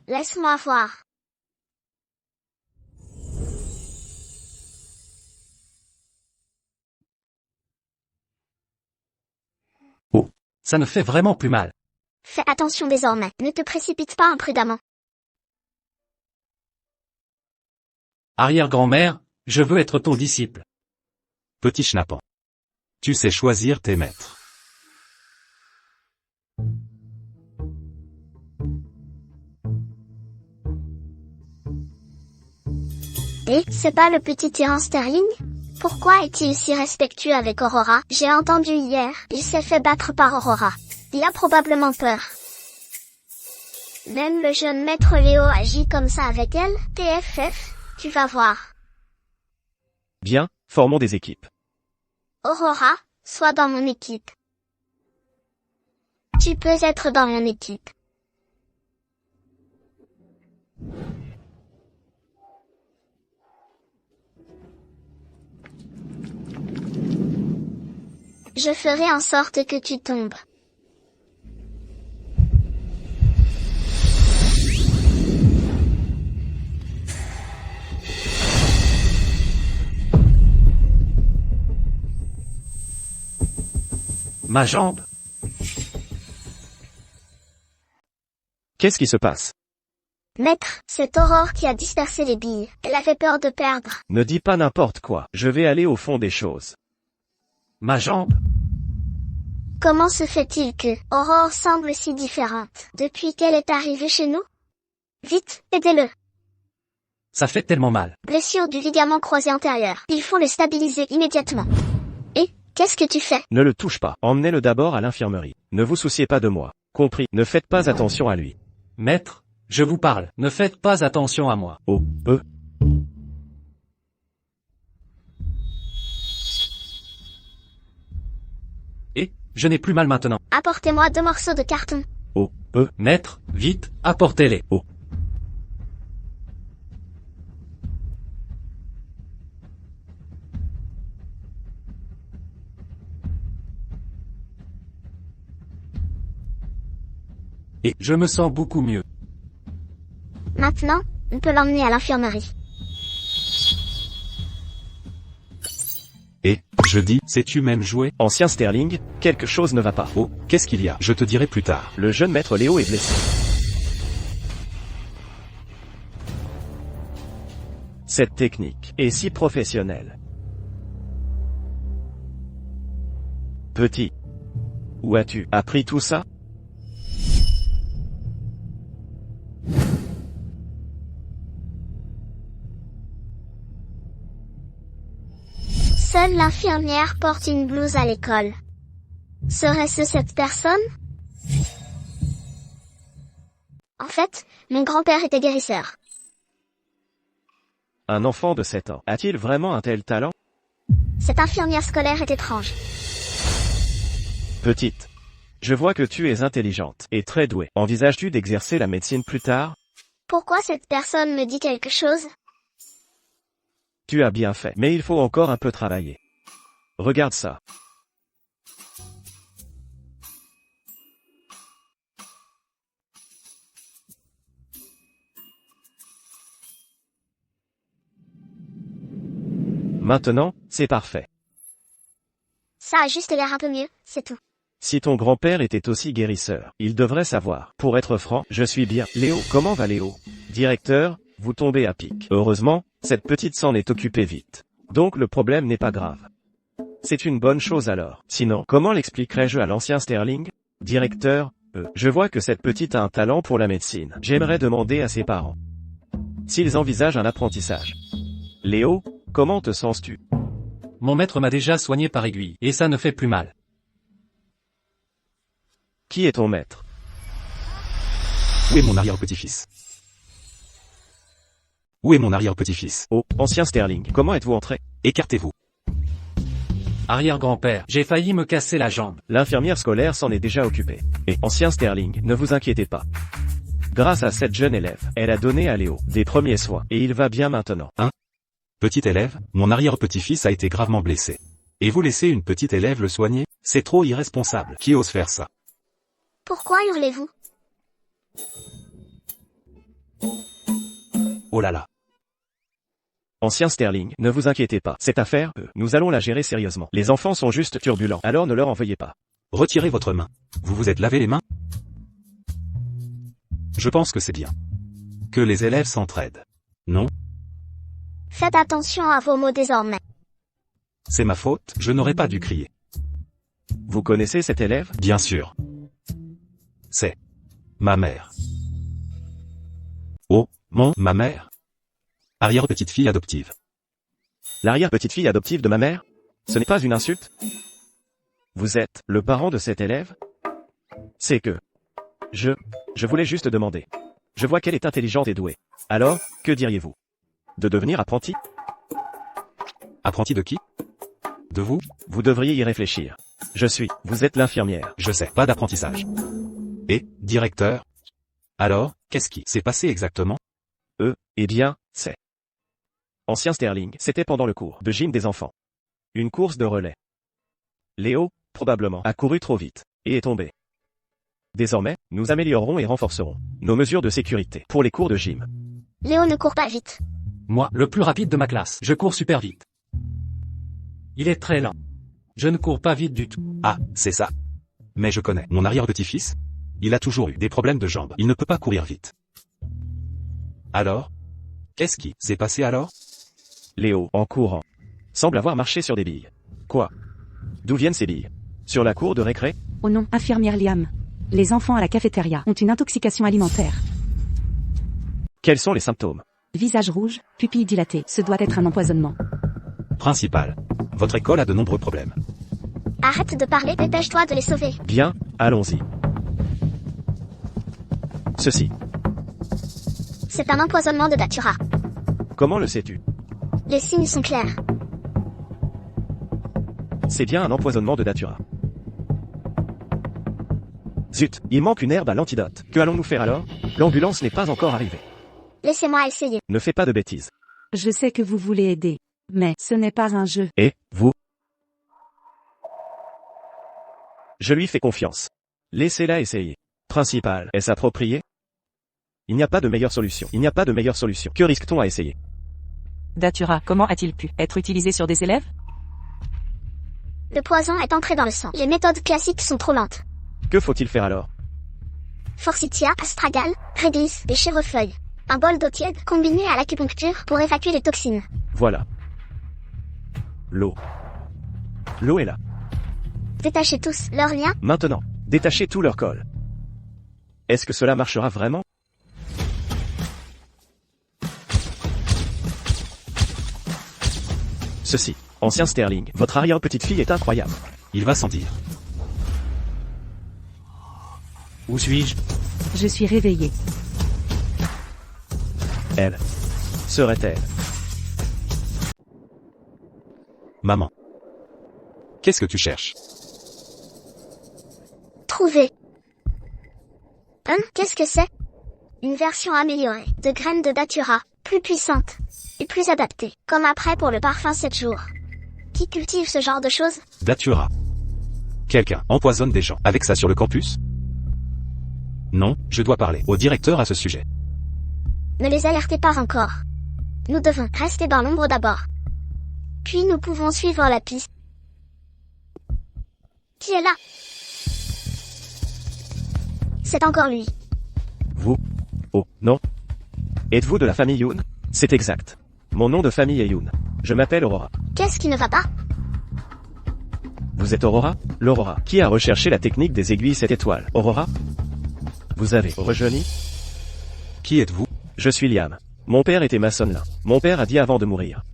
Speaker 3: Laisse-moi voir.
Speaker 5: Ça ne fait vraiment plus mal.
Speaker 3: Fais attention désormais. Ne te précipite pas imprudemment.
Speaker 5: Arrière-grand-mère, je veux être ton disciple.
Speaker 6: Petit schnappant. Tu sais choisir tes maîtres.
Speaker 3: Et, c'est pas le petit tyran Sterling? Pourquoi est-il si respectueux avec Aurora? J'ai entendu hier, il s'est fait battre par Aurora. Il a probablement peur. Même le jeune maître Léo agit comme ça avec elle? TFF, tu vas voir.
Speaker 1: Bien, formons des équipes.
Speaker 3: Aurora, sois dans mon équipe. Tu peux être dans mon équipe. Je ferai en sorte que tu tombes.
Speaker 5: Ma jambe.
Speaker 1: Qu'est-ce qui se passe?
Speaker 3: Maître, c'est Aurore qui a dispersé les billes. Elle avait peur de perdre.
Speaker 1: Ne dis pas n'importe quoi, je vais aller au fond des choses.
Speaker 5: Ma jambe.
Speaker 3: Comment se fait-il que Aurore semble si différente depuis qu'elle est arrivée chez nous? Vite, aidez-le.
Speaker 5: Ça fait tellement mal.
Speaker 3: Blessure du ligament croisé antérieur. Il faut le stabiliser immédiatement. Et, qu'est-ce que tu fais?
Speaker 1: Ne le touche pas, emmenez-le d'abord à l'infirmerie. Ne vous souciez pas de moi. Compris, ne faites pas attention à lui.
Speaker 5: Maître, je vous parle. Ne faites pas attention à moi.
Speaker 1: Oh,
Speaker 5: Et, je n'ai plus mal maintenant.
Speaker 3: Apportez-moi 2 morceaux de carton.
Speaker 5: Maître, vite, apportez-les. Et je me sens beaucoup mieux.
Speaker 3: Maintenant, on peut l'emmener à l'infirmerie.
Speaker 6: Et, je dis, sais-tu même jouer?
Speaker 1: Ancien Sterling, quelque chose ne va pas.
Speaker 6: Oh, qu'est-ce qu'il y a? Je te dirai plus tard.
Speaker 1: Le jeune maître Léo est blessé. Cette technique est si professionnelle. Petit. Où as-tu appris tout ça?
Speaker 3: Seule l'infirmière porte une blouse à l'école. Serait-ce cette personne? En fait, mon grand-père était guérisseur.
Speaker 1: Un enfant de 7 ans a-t-il vraiment un tel talent?
Speaker 3: Cette infirmière scolaire est étrange.
Speaker 1: Petite. Je vois que tu es intelligente et très douée. Envisages-tu d'exercer la médecine plus tard?
Speaker 3: Pourquoi cette personne me dit quelque chose?
Speaker 1: Tu as bien fait, mais il faut encore un peu travailler. Regarde ça. Maintenant, c'est parfait.
Speaker 3: Ça a juste l'air un peu mieux, c'est tout.
Speaker 1: Si ton grand-père était aussi guérisseur, il devrait savoir. Pour être franc, je suis bien. Léo, comment va Léo? Directeur, vous tombez à pic. Heureusement, cette petite s'en est occupée vite. Donc le problème n'est pas grave. C'est une bonne chose alors. Sinon, comment l'expliquerais-je à l'ancien Sterling? Directeur, je vois que cette petite a un talent pour la médecine. J'aimerais demander à ses parents s'ils envisagent un apprentissage. Léo, comment te sens-tu?
Speaker 5: Mon maître m'a déjà soigné par aiguille, et ça ne fait plus mal.
Speaker 1: Qui est ton maître?
Speaker 6: Où est mon arrière-petit-fils? Où est mon arrière-petit-fils?
Speaker 1: Oh, ancien Sterling, comment êtes-vous entré?
Speaker 6: Écartez-vous.
Speaker 5: Arrière-grand-père, j'ai failli me casser la jambe.
Speaker 1: L'infirmière scolaire s'en est déjà occupée. Et, ancien Sterling, ne vous inquiétez pas. Grâce à cette jeune élève, elle a donné à Léo des premiers soins, et il va bien maintenant.
Speaker 6: Petit élève, mon arrière-petit-fils a été gravement blessé. Et vous laissez une petite élève le soigner? C'est trop irresponsable. Qui ose faire ça?
Speaker 3: Pourquoi hurlez-vous?
Speaker 6: Oh là là.
Speaker 1: Ancien Sterling, ne vous inquiétez pas. Cette affaire, nous allons la gérer sérieusement. Les enfants sont juste turbulents, alors ne leur en veuillez pas.
Speaker 6: Retirez votre main. Vous vous êtes lavé les mains? Je pense que c'est bien. Que les élèves s'entraident. Non?
Speaker 3: Faites attention à vos mots désormais.
Speaker 6: C'est ma faute, je n'aurais pas dû crier.
Speaker 1: Vous connaissez cet élève?
Speaker 6: Bien sûr. C'est ma mère. Oh, ma mère. Arrière-petite-fille adoptive.
Speaker 1: L'arrière-petite-fille adoptive de ma mère? Ce n'est pas une insulte? Vous êtes le parent de cet élève? C'est que... Je voulais juste demander. Je vois qu'elle est intelligente et douée. Alors, que diriez-vous? De devenir apprenti?
Speaker 6: Apprenti de qui? De vous?
Speaker 1: Vous devriez y réfléchir. Vous êtes l'infirmière.
Speaker 6: Je sais, pas d'apprentissage. Et, directeur? Alors, qu'est-ce qui s'est passé exactement?
Speaker 1: Eh bien, c'est... Ancien Sterling, c'était pendant le cours de gym des enfants. Une course de relais. Léo, probablement, a couru trop vite, et est tombé. Désormais, nous améliorerons et renforcerons nos mesures de sécurité pour les cours de gym.
Speaker 3: Léo ne court pas vite.
Speaker 5: Moi, le plus rapide de ma classe, je cours super vite. Il est très lent. Je ne cours pas vite du tout.
Speaker 6: Ah, c'est ça. Mais je connais mon arrière-petit-fils. Il a toujours eu des problèmes de jambes. Il ne peut pas courir vite. Alors? Qu'est-ce qui s'est passé alors?
Speaker 1: Léo, en courant, semble avoir marché sur des billes. Quoi? D'où viennent ces billes? Sur la cour de récré?
Speaker 2: Oh non, infirmière Liam. Les enfants à la cafétéria ont une intoxication alimentaire.
Speaker 1: Quels sont les symptômes?
Speaker 2: Visage rouge, pupille dilatée. Ce doit être un empoisonnement.
Speaker 6: Principal. Votre école a de nombreux problèmes.
Speaker 3: Arrête de parler, dépêche-toi de les sauver.
Speaker 1: Bien, allons-y. Ceci.
Speaker 3: C'est un empoisonnement de datura.
Speaker 1: Comment le sais-tu?
Speaker 3: Les signes sont clairs.
Speaker 1: C'est bien un empoisonnement de datura. Zut, il manque une herbe à l'antidote. Que allons-nous faire alors? L'ambulance n'est pas encore arrivée.
Speaker 3: Laissez-moi essayer.
Speaker 1: Ne fais pas de bêtises.
Speaker 2: Je sais que vous voulez aider. Mais ce n'est pas un jeu.
Speaker 1: Et, vous? Je lui fais confiance. Laissez-la essayer. Principal, est-ce approprié? Il n'y a pas de meilleure solution. Il n'y a pas de meilleure solution. Que risque-t-on à essayer?
Speaker 4: Datura, comment a-t-il pu être utilisé sur des élèves?
Speaker 3: Le poison est entré dans le sang. Les méthodes classiques sont trop lentes.
Speaker 1: Que faut-il faire alors?
Speaker 3: Forsythia, astragal, réglisse, des chèvrefeuilles. Un bol d'eau tiède combiné à l'acupuncture pour évacuer les toxines.
Speaker 1: Voilà. L'eau. L'eau est là.
Speaker 3: Détachez tous leurs liens.
Speaker 1: Maintenant, détachez tout leur col. Est-ce que cela marchera vraiment? Ceci. Ancien Sterling, votre arrière-petite-fille est incroyable.
Speaker 6: Il va sans dire.
Speaker 5: Où suis-je?
Speaker 2: Je suis réveillée.
Speaker 1: Elle. Serait-elle?
Speaker 6: Maman. Qu'est-ce que tu cherches?
Speaker 3: Trouvé. Qu'est-ce que c'est? Une version améliorée de graines de datura, plus puissante et plus adaptée, comme après pour le parfum 7 jours. Qui cultive ce genre de choses?
Speaker 6: Datura. Quelqu'un empoisonne des gens avec ça sur le campus? Non, je dois parler au directeur à ce sujet.
Speaker 3: Ne les alertez pas encore. Nous devons rester dans l'ombre d'abord. Puis nous pouvons suivre la piste. Qui est là? C'est encore lui.
Speaker 1: Vous? Oh, non. Êtes-vous de la famille Yoon? C'est exact. Mon nom de famille est Yoon. Je m'appelle Aurora.
Speaker 3: Qu'est-ce qui ne va pas?
Speaker 1: Vous êtes Aurora? L'Aurora. Qui a recherché la technique des aiguilles 7 étoiles? Aurora? Vous avez rejeuni?
Speaker 6: Qui êtes-vous?
Speaker 1: Je suis Liam. Mon père était maçon. Mon père a dit avant de mourir.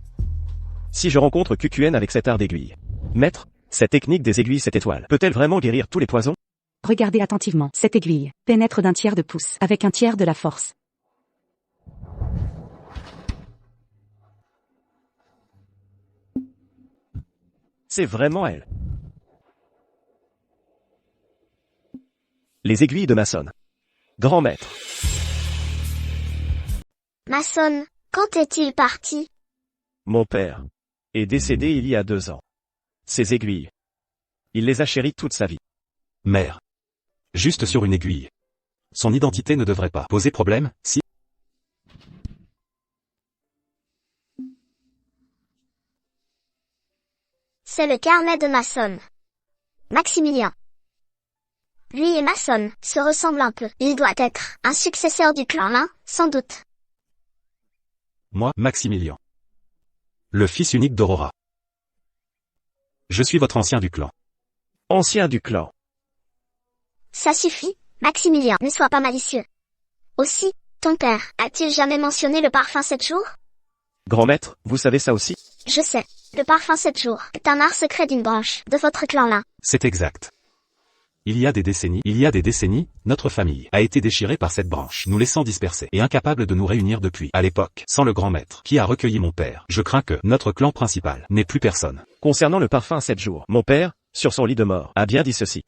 Speaker 1: Si je rencontre QQN avec cet art d'aiguille. Maître, cette technique des aiguilles 7 étoiles peut-elle vraiment guérir tous les poisons?
Speaker 2: Regardez attentivement. Cette aiguille pénètre d'un tiers de pouce avec un tiers de la force.
Speaker 1: C'est vraiment elle. Les aiguilles de maçon. Grand maître.
Speaker 3: Mason, quand est-il parti?
Speaker 1: Mon père est décédé il y a 2 ans. Ces aiguilles. Il les a chéries toute sa vie.
Speaker 6: Mère. Juste sur une aiguille. Son identité ne devrait pas poser problème, si...
Speaker 3: C'est le carnet de Mason. Maximilien. Lui et Mason se ressemblent un peu. Il doit être un successeur du clan Lin, sans doute.
Speaker 6: Moi, Maximilien. Le fils unique d'Aurora. Je suis votre ancien du clan.
Speaker 1: Ancien du clan.
Speaker 3: Ça suffit, Maximilien, ne sois pas malicieux. Aussi, ton père, a-t-il jamais mentionné le parfum 7 jours?
Speaker 1: Grand maître, vous savez ça aussi?
Speaker 3: Je sais, le parfum 7 jours est un art secret d'une branche de votre clan Lin.
Speaker 6: C'est exact. Il y a des décennies, notre famille a été déchirée par cette branche, nous laissant dispersés et incapables de nous réunir depuis, à l'époque, sans le grand maître, qui a recueilli mon père. Je crains que notre clan principal n'ait plus personne.
Speaker 1: Concernant le parfum 7 jours, mon père, sur son lit de mort, a bien dit ceci.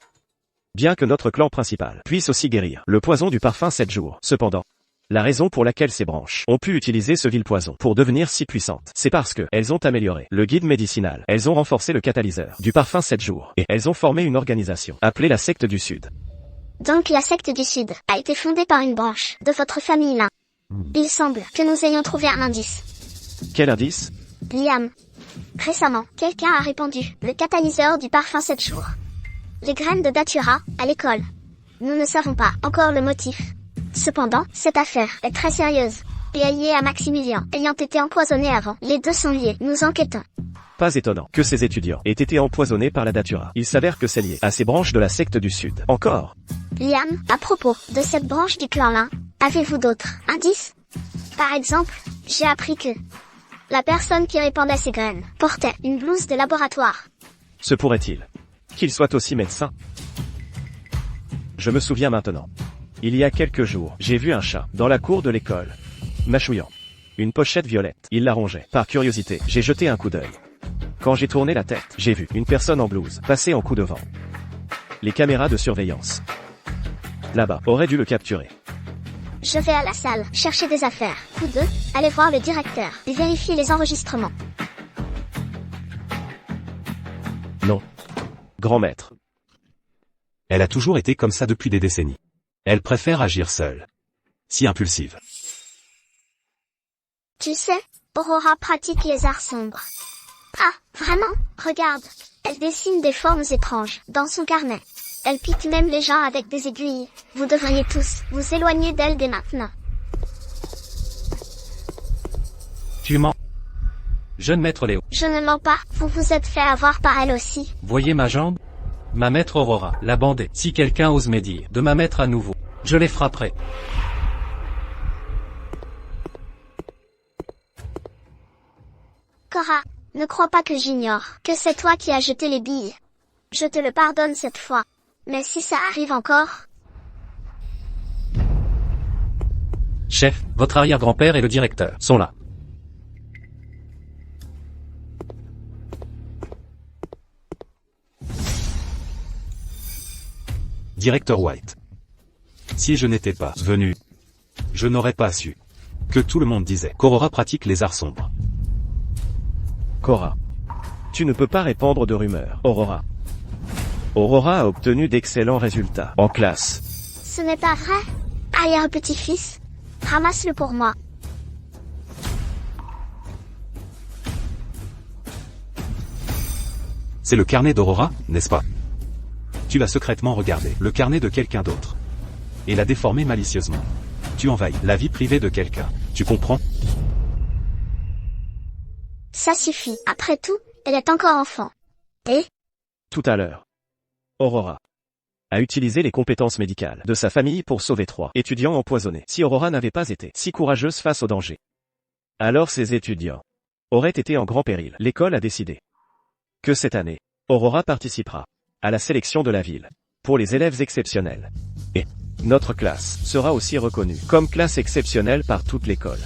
Speaker 1: Bien que notre clan principal puisse aussi guérir le poison du parfum 7 jours, cependant, la raison pour laquelle ces branches ont pu utiliser ce vil poison pour devenir si puissantes, c'est parce que elles ont amélioré le guide médicinal, elles ont renforcé le catalyseur du parfum 7 jours, et elles ont formé une organisation appelée la secte du Sud.
Speaker 3: Donc la secte du Sud a été fondée par une branche de votre famille Lin. Il semble que nous ayons trouvé un indice.
Speaker 1: Quel indice?
Speaker 3: Liam. Récemment, quelqu'un a répandu le catalyseur du parfum 7 jours. Les graines de Datura, à l'école. Nous ne savons pas encore le motif. Cependant, cette affaire est très sérieuse et est liée à Maximilien ayant été empoisonné avant. Les deux sont liés, nous enquêtons.
Speaker 1: Pas étonnant que ces étudiants aient été empoisonnés par la Datura. Il s'avère que c'est lié à ces branches de la secte du Sud. Encore.
Speaker 3: Liam, à propos de cette branche du clan Lin, avez-vous d'autres indices? Par exemple, j'ai appris que la personne qui répandait ces graines portait une blouse de laboratoire.
Speaker 1: Se pourrait-il qu'il soit aussi médecin? Je me souviens maintenant. Il y a quelques jours, j'ai vu un chat dans la cour de l'école, mâchouillant une pochette violette. Il la rongeait. Par curiosité, j'ai jeté un coup d'œil. Quand j'ai tourné la tête, j'ai vu une personne en blouse passer en coup de vent. Les caméras de surveillance là-bas auraient dû le capturer.
Speaker 3: Je vais à la salle chercher des affaires. Vous deux, allez voir le directeur et vérifier les enregistrements.
Speaker 1: Non. Grand maître.
Speaker 6: Elle a toujours été comme ça depuis des décennies. Elle préfère agir seule. Si impulsive.
Speaker 3: Tu sais, Aurora pratique les arts sombres. Ah, vraiment? Regarde. Elle dessine des formes étranges dans son carnet. Elle pique même les gens avec des aiguilles. Vous devriez tous vous éloigner d'elle dès maintenant.
Speaker 5: Tu mens. Jeune maître Léo.
Speaker 3: Je ne mens pas, vous vous êtes fait avoir par elle aussi.
Speaker 5: Voyez ma jambe? Ma maître Aurora, la bandée. Si quelqu'un ose médire de ma maître à nouveau, je les frapperai.
Speaker 3: Cora, ne crois pas que j'ignore que c'est toi qui as jeté les billes. Je te le pardonne cette fois. Mais si ça arrive encore...
Speaker 5: Chef, votre arrière-grand-père et le directeur sont là.
Speaker 6: Directeur White. Si je n'étais pas venu, je n'aurais pas su que tout le monde disait qu'Aurora pratique les arts sombres.
Speaker 1: Cora. Tu ne peux pas répandre de rumeurs, Aurora. Aurora a obtenu d'excellents résultats en classe.
Speaker 3: Ce n'est pas vrai. Arrière-petit-fils, ramasse-le pour moi.
Speaker 6: C'est le carnet d'Aurora, n'est-ce pas? Tu l'as secrètement regardé, le carnet de quelqu'un d'autre. Et l'a déformé malicieusement. Tu envahis la vie privée de quelqu'un. Tu comprends?
Speaker 3: Ça suffit. Après tout, elle est encore enfant. Et?
Speaker 1: Tout à l'heure, Aurora a utilisé les compétences médicales de sa famille pour sauver 3 étudiants empoisonnés. Si Aurora n'avait pas été si courageuse face au danger, alors ces étudiants auraient été en grand péril. L'école a décidé que cette année, Aurora participera à la sélection de la ville pour les élèves exceptionnels. Et notre classe sera aussi reconnue comme classe exceptionnelle par toute l'école.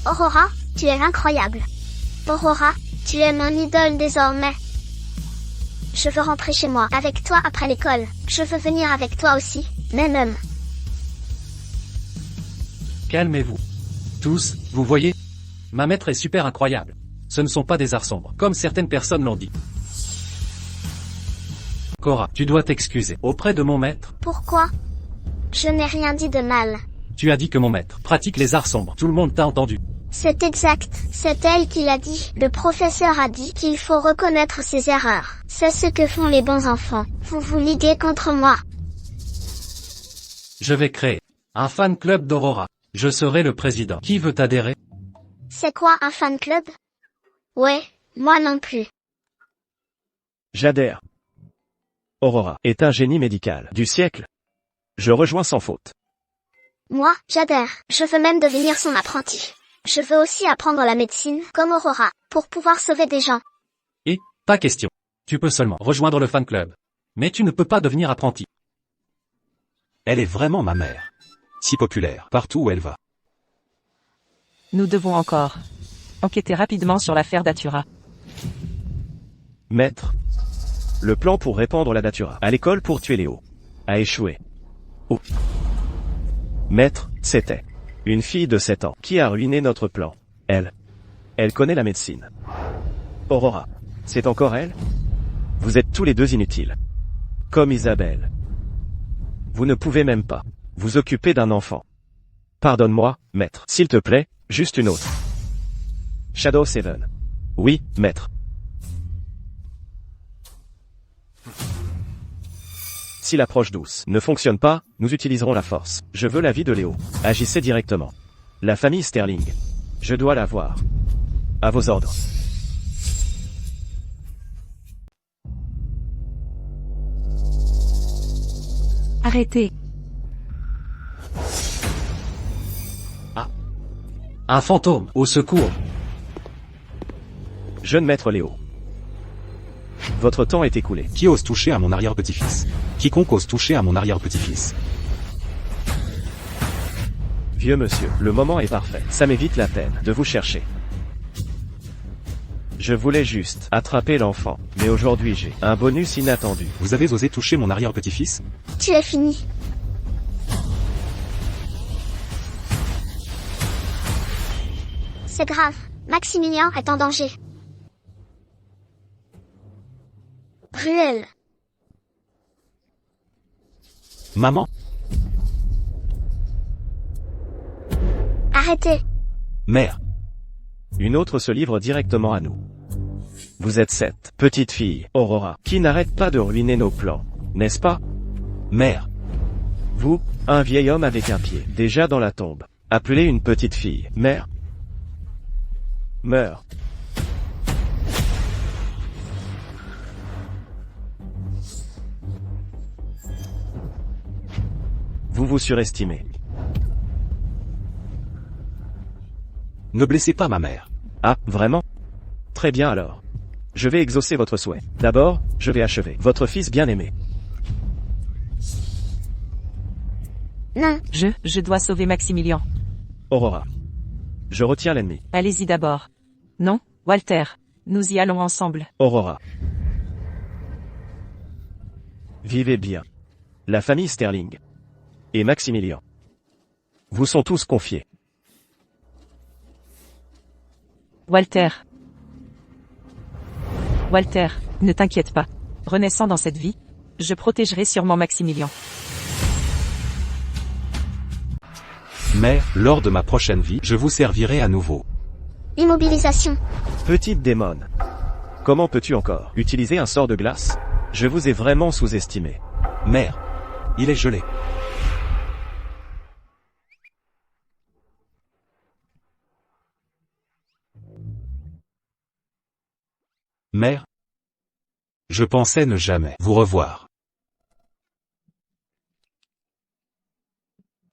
Speaker 3: Aurora, tu es incroyable. Aurora, tu es mon idole désormais. Je veux rentrer chez moi avec toi après l'école. Je veux venir avec toi aussi, même.
Speaker 5: Calmez-vous. Tous, vous voyez? Ma maître est super incroyable. Ce ne sont pas des arts sombres, comme certaines personnes l'ont dit. Cora, tu dois t'excuser auprès de mon maître.
Speaker 3: Pourquoi? Je n'ai rien dit de mal.
Speaker 5: Tu as dit que mon maître pratique les arts sombres. Tout le monde t'a entendu.
Speaker 3: C'est exact. C'est elle qui l'a dit. Le professeur a dit qu'il faut reconnaître ses erreurs. C'est ce que font les bons enfants. Vous vous liguez contre moi.
Speaker 5: Je vais créer un fan club d'Aurora. Je serai le président. Qui veut adhérer?
Speaker 3: C'est quoi un fan club? Ouais, moi non plus.
Speaker 1: J'adhère. Aurora est un génie médical du siècle. Je rejoins sans faute.
Speaker 3: Moi, j'adhère. Je veux même devenir son apprenti. Je veux aussi apprendre la médecine, comme Aurora, pour pouvoir sauver des gens.
Speaker 5: Et, pas question. Tu peux seulement rejoindre le fan club. Mais tu ne peux pas devenir apprenti.
Speaker 6: Elle est vraiment ma mère. Si populaire, partout où elle va.
Speaker 4: Nous devons encore enquêter rapidement sur l'affaire Datura.
Speaker 1: Maître. Le plan pour répandre la datura à l'école pour tuer Léo a échoué. Oh. Maître, c'était une fille de 7 ans qui a ruiné notre plan. Elle connaît la médecine. Aurora, c'est encore elle? Vous êtes tous les deux inutiles. Comme Isabelle. Vous ne pouvez même pas vous occuper d'un enfant. Pardonne-moi, maître. S'il te plaît, juste une autre. Shadow 7. Oui, maître. Si l'approche douce ne fonctionne pas, nous utiliserons la force. Je veux l'avis de Léo. Agissez directement. La famille Sterling. Je dois la voir. À vos ordres.
Speaker 2: Arrêtez.
Speaker 5: Un fantôme, au secours.
Speaker 1: Jeune maître Léo. Votre temps est écoulé.
Speaker 6: Qui ose toucher à mon arrière-petit-fils? Quiconque ose toucher à mon arrière-petit-fils.
Speaker 1: Vieux monsieur, le moment est parfait. Ça m'évite la peine de vous chercher. Je voulais juste attraper l'enfant, mais aujourd'hui j'ai un bonus inattendu.
Speaker 6: Vous avez osé toucher mon arrière-petit-fils?
Speaker 3: Tu es fini. C'est grave. Maximilien est en danger. Ruelle.
Speaker 6: Maman?
Speaker 3: Arrêtez.
Speaker 6: Mère?
Speaker 1: Une autre se livre directement à nous. Vous êtes cette petite fille, Aurora, qui n'arrête pas de ruiner nos plans, n'est-ce pas?
Speaker 6: Mère?
Speaker 1: Vous, un vieil homme avec un pied, déjà dans la tombe. Appelez une petite fille, mère. Meurs. Vous vous surestimez.
Speaker 6: Ne blessez pas ma mère.
Speaker 1: Ah, vraiment? Très bien alors. Je vais exaucer votre souhait. D'abord, je vais achever votre fils bien-aimé.
Speaker 3: Non.
Speaker 4: Je dois sauver Maximilien.
Speaker 1: Aurora. Je retiens l'ennemi.
Speaker 4: Allez-y d'abord. Non, Walter. Nous y allons ensemble.
Speaker 1: Aurora. Vivez bien. La famille Sterling. Et Maximilien. Vous sont tous confiés.
Speaker 4: Walter. Walter, ne t'inquiète pas. Renaissant dans cette vie, je protégerai sûrement Maximilien.
Speaker 6: Mère, lors de ma prochaine vie, je vous servirai à nouveau.
Speaker 3: Immobilisation.
Speaker 1: Petite démone. Comment peux-tu encore utiliser un sort de glace? Je vous ai vraiment sous-estimé.
Speaker 6: Mère. Il est gelé. Mère. Je pensais ne jamais vous revoir.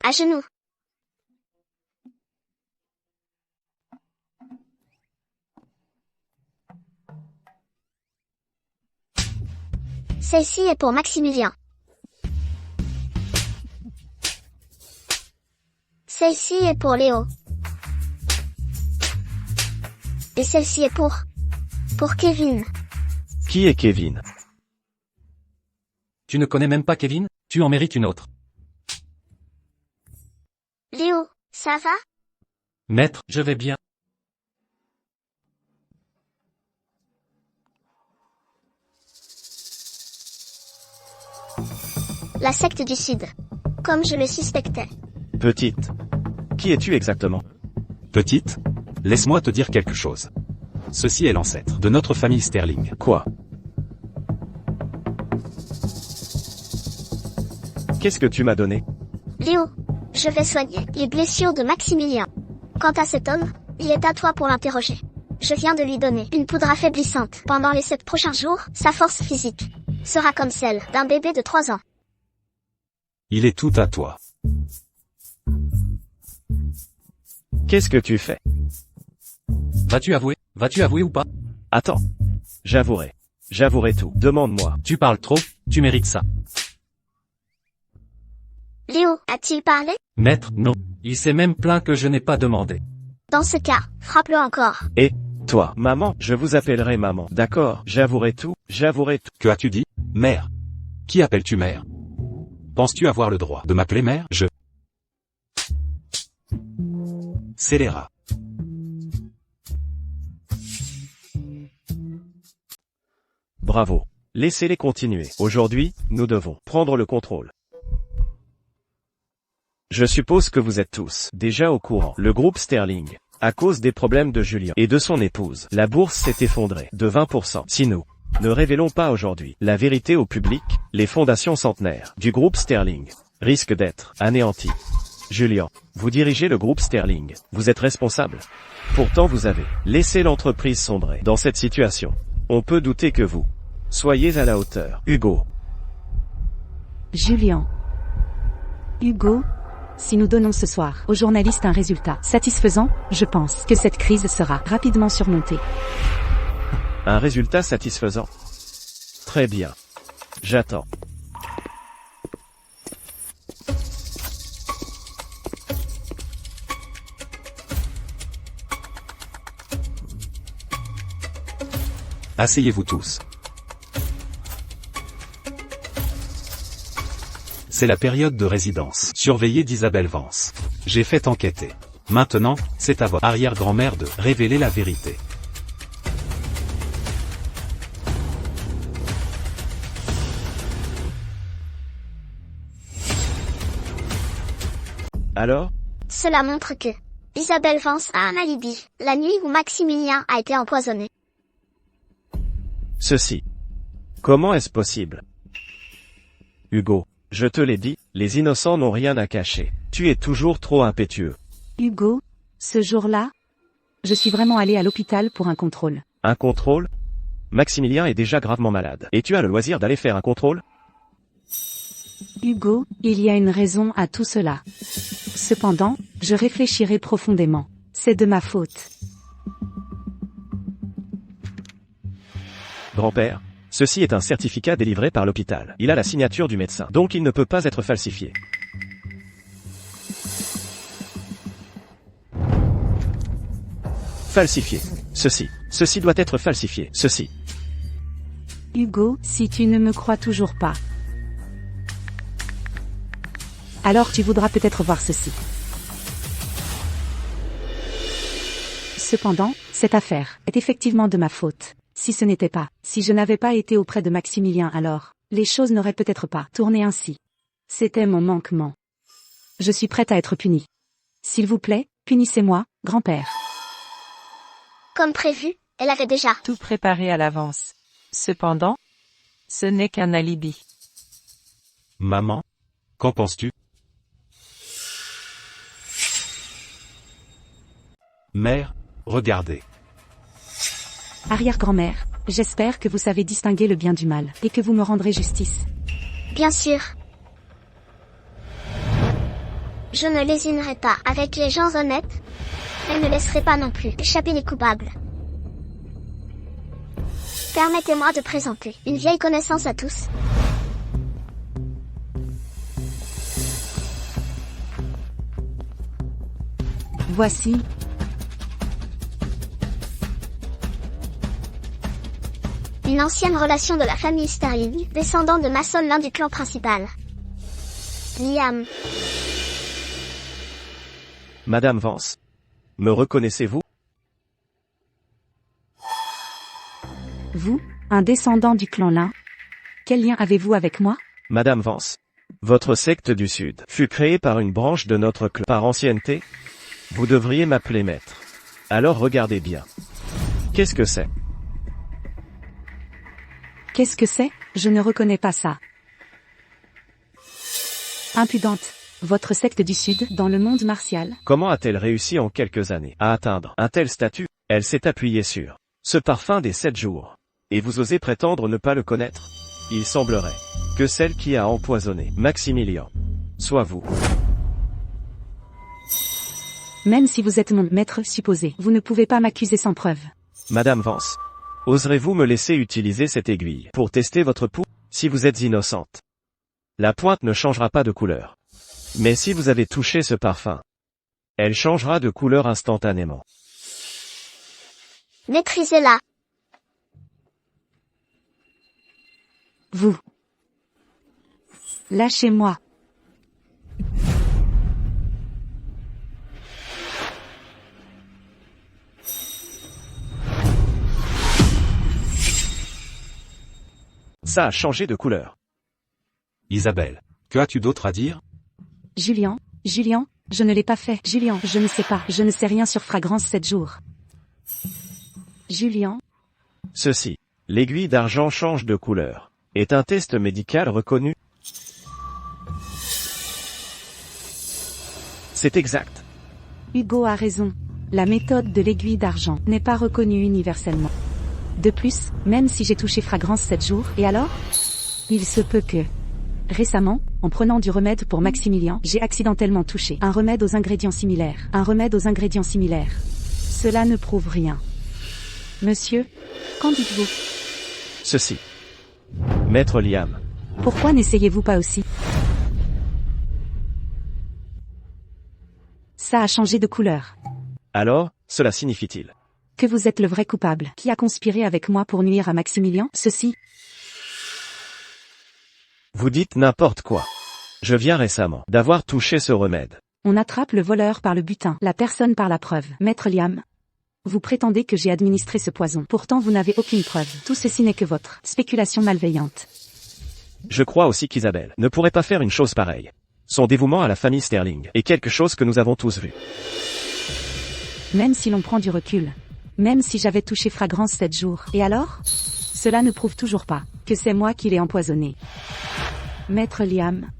Speaker 3: À genoux. Celle-ci est pour Maximilien. Celle-ci est pour Léo. Et celle-ci est pour Kevin.
Speaker 1: Qui est Kevin?
Speaker 5: Tu ne connais même pas Kevin? Tu en mérites une autre.
Speaker 3: Léo, ça va?
Speaker 5: Maître, je vais bien.
Speaker 3: La secte du Sud. Comme je le suspectais.
Speaker 1: Petite. Qui es-tu exactement?
Speaker 6: Petite, laisse-moi te dire quelque chose. Ceci est l'ancêtre de notre famille Sterling.
Speaker 1: Quoi? Qu'est-ce que tu m'as donné?
Speaker 3: Léo, je vais soigner les blessures de Maximilien. Quant à cet homme, il est à toi pour l'interroger. Je viens de lui donner une poudre affaiblissante. Pendant les 7 prochains jours, sa force physique sera comme celle d'un bébé de 3 ans.
Speaker 6: Il est tout à toi.
Speaker 1: Qu'est-ce que tu fais?
Speaker 5: Vas-tu avouer ou pas?
Speaker 1: Attends. J'avouerai. J'avouerai tout. Demande-moi.
Speaker 5: Tu parles trop, tu mérites ça.
Speaker 3: Léo, a-t-il parlé?
Speaker 5: Maître, non. Il s'est même plaint que je n'ai pas demandé.
Speaker 3: Dans ce cas, frappe-le encore.
Speaker 1: Et, toi, maman, je vous appellerai maman. D'accord, j'avouerai tout, j'avouerai tout.
Speaker 6: Que as-tu dit? Mère. Qui appelles-tu mère? Penses-tu avoir le droit de m'appeler mère? Scélérat.
Speaker 1: Bravo. Laissez-les continuer. Aujourd'hui, nous devons prendre le contrôle. Je suppose que vous êtes tous déjà au courant. Le groupe Sterling, à cause des problèmes de Julien et de son épouse, la bourse s'est effondrée de 20%. Si nous ne révélons pas aujourd'hui la vérité au public, les fondations centenaires du groupe Sterling risquent d'être anéanties. Julien, vous dirigez le groupe Sterling, vous êtes responsable. Pourtant vous avez laissé l'entreprise sombrer dans cette situation. On peut douter que vous soyez à la hauteur. Hugo.
Speaker 2: Julien. Hugo. Si nous donnons ce soir aux journalistes un résultat satisfaisant, je pense que cette crise sera rapidement surmontée.
Speaker 1: Un résultat satisfaisant. Très bien. J'attends.
Speaker 6: Asseyez-vous tous. C'est la période de résidence surveillée d'Isabelle Vance. J'ai fait enquêter. Maintenant, c'est à votre arrière-grand-mère de révéler la vérité.
Speaker 1: Alors?
Speaker 3: Cela montre que Isabelle Vance a un alibi, la nuit où Maximilien a été empoisonné.
Speaker 1: Ceci. Comment est-ce possible? Hugo, je te l'ai dit, les innocents n'ont rien à cacher. Tu es toujours trop impétueux.
Speaker 2: Hugo, ce jour-là, je suis vraiment allé à l'hôpital pour un contrôle.
Speaker 1: Un contrôle? Maximilien est déjà gravement malade. Et tu as le loisir d'aller faire un contrôle?
Speaker 2: Hugo, il y a une raison à tout cela. Cependant, je réfléchirai profondément. C'est de ma faute.
Speaker 1: Grand-père, ceci est un certificat délivré par l'hôpital. Il a la signature du médecin, donc il ne peut pas être falsifié. Falsifié. Ceci doit être falsifié. Ceci.
Speaker 2: Hugo, si tu ne me crois toujours pas, alors tu voudras peut-être voir ceci. Cependant, cette affaire est effectivement de ma faute. Si ce n'était pas, si je n'avais pas été auprès de Maximilien alors, les choses n'auraient peut-être pas tourné ainsi. C'était mon manquement. Je suis prête à être punie. S'il vous plaît, punissez-moi, grand-père.
Speaker 3: Comme prévu, elle avait déjà
Speaker 4: Tout préparé à l'avance. Cependant, ce n'est qu'un alibi.
Speaker 6: Maman, qu'en penses-tu? Mère, regardez.
Speaker 2: Arrière-grand-mère, j'espère que vous savez distinguer le bien du mal, et que vous me rendrez justice.
Speaker 3: Bien sûr. Je ne lésinerai pas avec les gens honnêtes, et ne laisserai pas non plus échapper les coupables. Permettez-moi de présenter une vieille connaissance à tous.
Speaker 2: Voici.
Speaker 3: Une ancienne relation de la famille Sterling, descendant de Mason, l'un du clan principal. Liam.
Speaker 1: Madame Vance. Me reconnaissez-vous?
Speaker 2: Vous, un descendant du clan Lin. Quel lien avez-vous avec moi?
Speaker 1: Madame Vance, votre secte du Sud fut créée par une branche de notre clan. Par ancienneté, vous devriez m'appeler maître. Alors regardez bien. Qu'est-ce que c'est?
Speaker 2: Qu'est-ce que c'est? Je ne reconnais pas ça. Impudente. Votre secte du Sud, dans le monde martial.
Speaker 1: Comment a-t-elle réussi en quelques années à atteindre un tel statut? Elle s'est appuyée sur ce parfum des 7 jours. Et vous osez prétendre ne pas le connaître? Il semblerait que celle qui a empoisonné Maximilien soit vous.
Speaker 2: Même si vous êtes mon maître supposé, vous ne pouvez pas m'accuser sans preuve.
Speaker 1: Madame Vance, oserez-vous me laisser utiliser cette aiguille pour tester votre pouls? Si vous êtes innocente, la pointe ne changera pas de couleur. Mais si vous avez touché ce parfum, elle changera de couleur instantanément.
Speaker 3: Maîtrisez-la.
Speaker 2: Vous. Lâchez-moi.
Speaker 1: Ça a changé de couleur.
Speaker 6: Isabelle, que as-tu d'autre à dire?
Speaker 2: Julien, je ne l'ai pas fait. Julien, je ne sais pas. Je ne sais rien sur fragrance 7 jours. Julien.
Speaker 1: Ceci, l'aiguille d'argent change de couleur, est un test médical reconnu. C'est exact.
Speaker 2: Hugo a raison. La méthode de l'aiguille d'argent n'est pas reconnue universellement. De plus, même si j'ai touché fragrance 7 jours, et alors? Il se peut que... Récemment, en prenant du remède pour Maximilien, j'ai accidentellement touché un remède aux ingrédients similaires. Un remède aux ingrédients similaires. Cela ne prouve rien. Monsieur, qu'en dites-vous?
Speaker 1: Ceci. Maître Liam.
Speaker 2: Pourquoi n'essayez-vous pas aussi? Ça a changé de couleur.
Speaker 1: Alors, cela signifie-t-il
Speaker 2: que vous êtes le vrai coupable, qui a conspiré avec moi pour nuire à Maximilien? Ceci.
Speaker 1: Vous dites n'importe quoi. Je viens récemment d'avoir touché ce remède.
Speaker 2: On attrape le voleur par le butin, la personne par la preuve. Maître Liam, vous prétendez que j'ai administré ce poison. Pourtant vous n'avez aucune preuve. Tout ceci n'est que votre spéculation malveillante.
Speaker 1: Je crois aussi qu'Isabelle ne pourrait pas faire une chose pareille. Son dévouement à la famille Sterling est quelque chose que nous avons tous vu.
Speaker 2: Même si l'on prend du recul. Même si j'avais touché fragrance 7 jours. Et alors? Cela ne prouve toujours pas que c'est moi qui l'ai empoisonné. Maître Liam,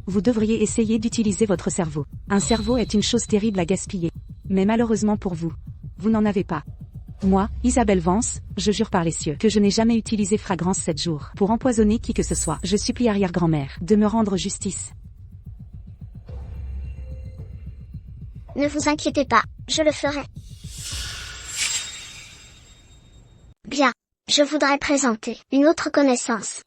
Speaker 2: vous devriez essayer d'utiliser votre cerveau. Un cerveau est une chose terrible à gaspiller. Mais malheureusement pour vous, vous n'en avez pas. Moi, Isabelle Vance, je jure par les cieux que je n'ai jamais utilisé fragrance 7 jours pour empoisonner qui que ce soit. Je supplie arrière-grand-mère de me rendre justice.
Speaker 3: Ne vous inquiétez pas, je le ferai. Bien, je voudrais présenter une autre connaissance.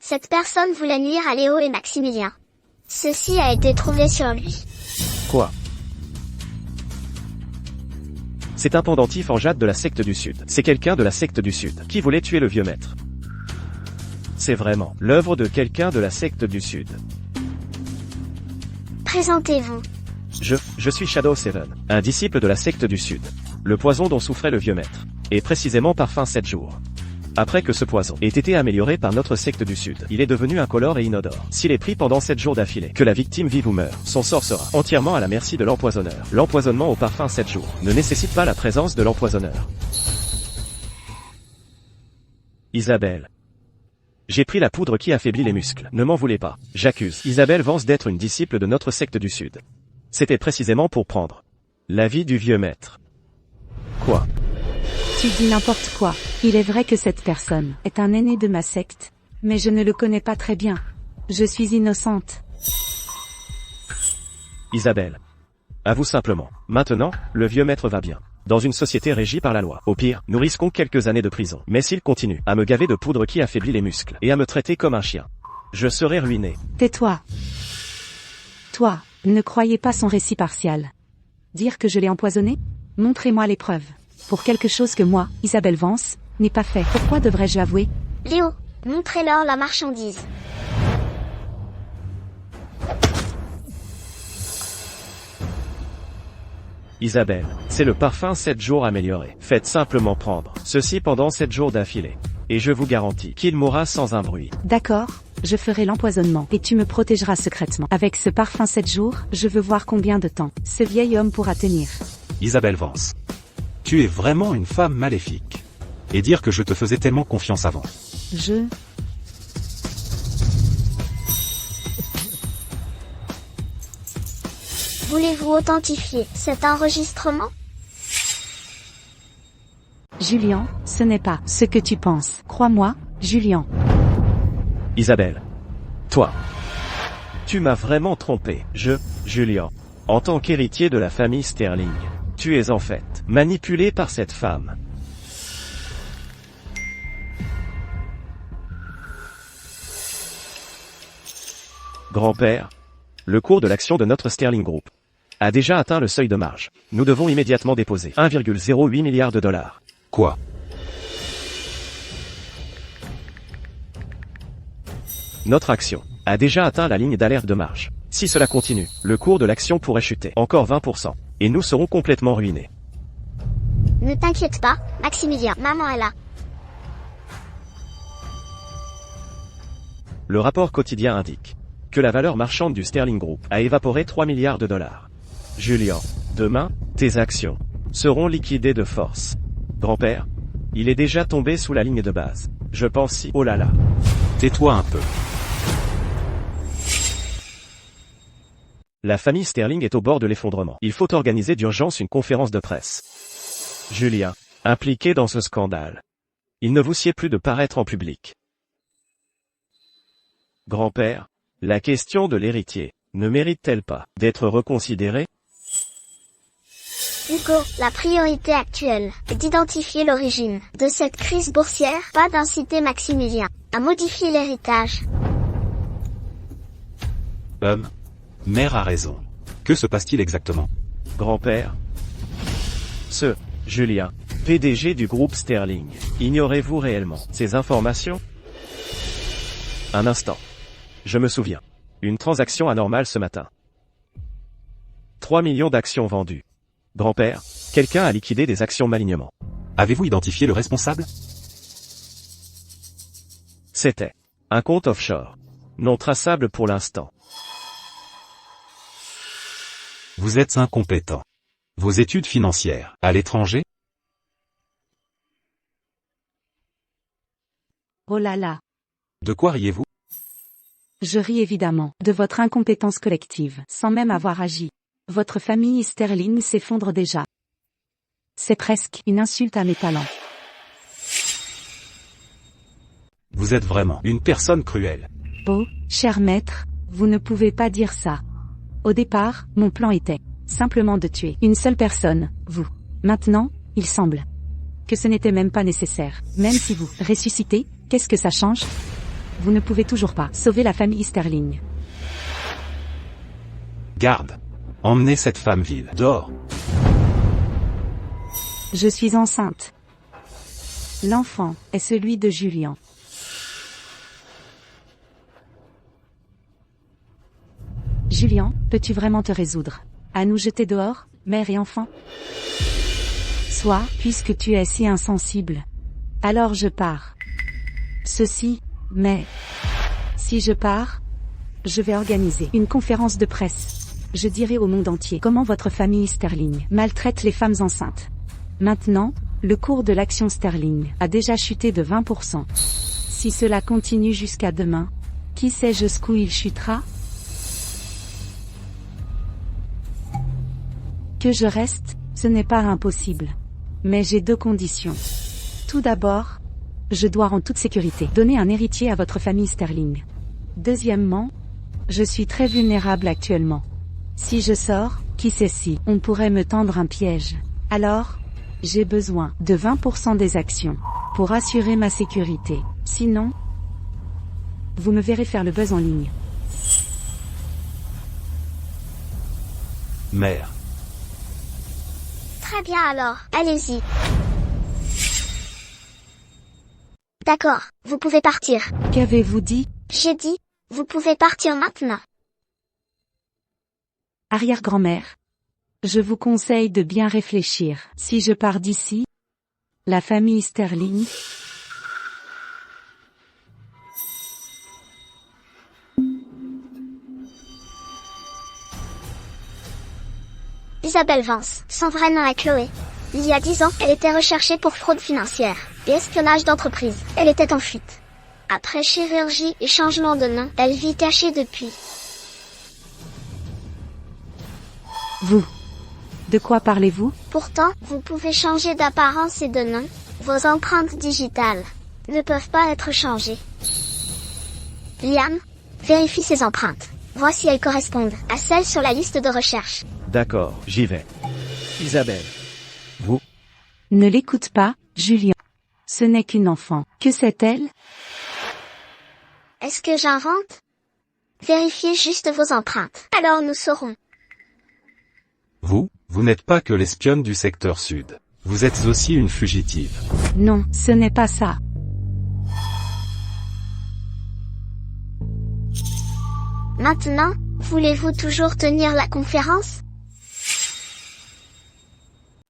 Speaker 3: Cette personne voulait nuire à Léo et Maximilien. Ceci a été trouvé sur lui.
Speaker 1: Quoi? C'est un pendentif en jade de la secte du Sud. C'est quelqu'un de la secte du Sud qui voulait tuer le vieux maître. C'est vraiment l'œuvre de quelqu'un de la secte du Sud.
Speaker 3: Présentez-vous.
Speaker 1: Je suis Shadow Seven, un disciple de la secte du Sud. Le poison dont souffrait le vieux maître. Et précisément parfum 7 jours. Après que ce poison ait été amélioré par notre secte du Sud, il est devenu incolore et inodore. S'il est pris pendant 7 jours d'affilée, que la victime vive ou meure, son sort sera entièrement à la merci de l'empoisonneur. L'empoisonnement au parfum 7 jours ne nécessite pas la présence de l'empoisonneur. Isabelle. J'ai pris la poudre qui affaiblit les muscles. Ne m'en voulez pas. J'accuse Isabelle Vance d'être une disciple de notre secte du Sud. C'était précisément pour prendre la vie du vieux maître. Quoi?
Speaker 2: Tu dis n'importe quoi. Il est vrai que cette personne est un aîné de ma secte, mais je ne le connais pas très bien. Je suis innocente.
Speaker 1: Isabelle. Avoue simplement. Maintenant, le vieux maître va bien. Dans une société régie par la loi. Au pire, nous risquons quelques années de prison. Mais s'il continue à me gaver de poudre qui affaiblit les muscles et à me traiter comme un chien, je serai ruiné.
Speaker 2: Tais-toi. Toi, ne croyez pas son récit partial. Dire que je l'ai empoisonné? Montrez-moi les preuves. Pour quelque chose que moi, Isabelle Vance, n'ai pas fait. Pourquoi devrais-je avouer?
Speaker 3: Léo, montrez-leur la marchandise.
Speaker 1: Isabelle, c'est le parfum 7 jours amélioré. Faites simplement prendre ceci pendant 7 jours d'affilée. Et je vous garantis qu'il mourra sans un bruit.
Speaker 2: D'accord, je ferai l'empoisonnement et tu me protégeras secrètement. Avec ce parfum 7 jours, je veux voir combien de temps ce vieil homme pourra tenir.
Speaker 6: Isabelle Vance. Tu es vraiment une femme maléfique. Et dire que je te faisais tellement confiance avant.
Speaker 3: Voulez-vous authentifier cet enregistrement?
Speaker 2: Julien, ce n'est pas ce que tu penses. Crois-moi, Julien.
Speaker 1: Isabelle. Toi. Tu m'as vraiment trompé. Julien. En tant qu'héritier de la famille Sterling. Tu es en fait manipulé par cette femme. Grand-père. Le cours de l'action de notre Sterling Group a déjà atteint le seuil de marge. Nous devons immédiatement déposer 1,08 milliard de dollars.
Speaker 6: Quoi?
Speaker 1: Notre action a déjà atteint la ligne d'alerte de marge. Si cela continue, le cours de l'action pourrait chuter encore 20%, et nous serons complètement ruinés.
Speaker 3: Ne t'inquiète pas, Maximilien, maman est là.
Speaker 1: Le rapport quotidien indique que la valeur marchande du Sterling Group a évaporé 3 milliards de dollars. Julien, demain, tes actions seront liquidées de force. Grand-père, il est déjà tombé sous la ligne de base. Je pense si... Oh là là.
Speaker 6: Tais-toi un peu.
Speaker 1: La famille Sterling est au bord de l'effondrement. Il faut organiser d'urgence une conférence de presse. Julien, impliqué dans ce scandale. Il ne vous sied plus de paraître en public. Grand-père, la question de l'héritier ne mérite-t-elle pas d'être reconsidérée?
Speaker 3: Hugo, la priorité actuelle est d'identifier l'origine de cette crise boursière, pas d'inciter Maximilien à modifier l'héritage.
Speaker 6: Mère a raison. Que se passe-t-il exactement?
Speaker 1: Grand-père. Julien, PDG du groupe Sterling. Ignorez-vous réellement ces informations? Un instant. Je me souviens. Une transaction anormale ce matin. 3 millions d'actions vendues. Grand-père, quelqu'un a liquidé des actions malignement.
Speaker 6: Avez-vous identifié le responsable?
Speaker 1: C'était un compte offshore. Non traçable pour l'instant.
Speaker 6: Vous êtes incompétent. Vos études financières, à l'étranger?
Speaker 2: Oh là là.
Speaker 6: De quoi riez-vous?
Speaker 2: Je ris évidemment de votre incompétence collective, sans même avoir agi. Votre famille Sterling s'effondre déjà. C'est presque une insulte à mes talents.
Speaker 6: Vous êtes vraiment une personne cruelle.
Speaker 2: Oh, cher maître, vous ne pouvez pas dire ça. Au départ, mon plan était simplement de tuer une seule personne, vous. Maintenant, il semble que ce n'était même pas nécessaire. Même si vous ressuscitez, qu'est-ce que ça change? Vous ne pouvez toujours pas sauver la famille Sterling.
Speaker 6: Garde. Emmenez cette femme vile dehors.
Speaker 2: Je suis enceinte. L'enfant est celui de Julien. Julien, peux-tu vraiment te résoudre à nous jeter dehors, mère et enfant? Soit, puisque tu es si insensible. Alors je pars. Mais si je pars, je vais organiser une conférence de presse. Je dirai au monde entier comment votre famille Sterling maltraite les femmes enceintes. Maintenant, le cours de l'action Sterling a déjà chuté de 20%. Si cela continue jusqu'à demain, qui sait jusqu'où il chutera? Que je reste, ce n'est pas impossible. Mais j'ai 2 conditions. Tout d'abord, je dois en toute sécurité donner un héritier à votre famille Sterling. Deuxièmement, je suis très vulnérable actuellement. Si je sors, qui sait si on pourrait me tendre un piège. Alors, j'ai besoin de 20% des actions pour assurer ma sécurité. Sinon, vous me verrez faire le buzz en ligne.
Speaker 6: Mère.
Speaker 3: Très bien alors, allez-y. D'accord, vous pouvez partir.
Speaker 2: Qu'avez-vous dit?
Speaker 3: J'ai dit, vous pouvez partir maintenant.
Speaker 2: Arrière-grand-mère. Je vous conseille de bien réfléchir. Si je pars d'ici, la famille Sterling...
Speaker 3: Isabelle Vance, son vrai nom est Chloé. Il y a 10 ans, elle était recherchée pour fraude financière et espionnage d'entreprise. Elle était en fuite. Après chirurgie et changement de nom, elle vit cachée depuis.
Speaker 2: Vous. De quoi parlez-vous?
Speaker 3: Pourtant, vous pouvez changer d'apparence et de nom. Vos empreintes digitales ne peuvent pas être changées. Liam, vérifie ces empreintes. Vois si elles correspondent à celles sur la liste de recherche.
Speaker 1: D'accord, j'y vais. Isabelle. Vous?
Speaker 2: Ne l'écoute pas, Julien. Ce n'est qu'une enfant. Que sait-elle?
Speaker 3: Est-ce que j'invente? Vérifiez juste vos empreintes. Alors nous saurons.
Speaker 6: Vous n'êtes pas que l'espionne du secteur sud. Vous êtes aussi une fugitive.
Speaker 2: Non, ce n'est pas ça.
Speaker 3: Maintenant, voulez-vous toujours tenir la conférence?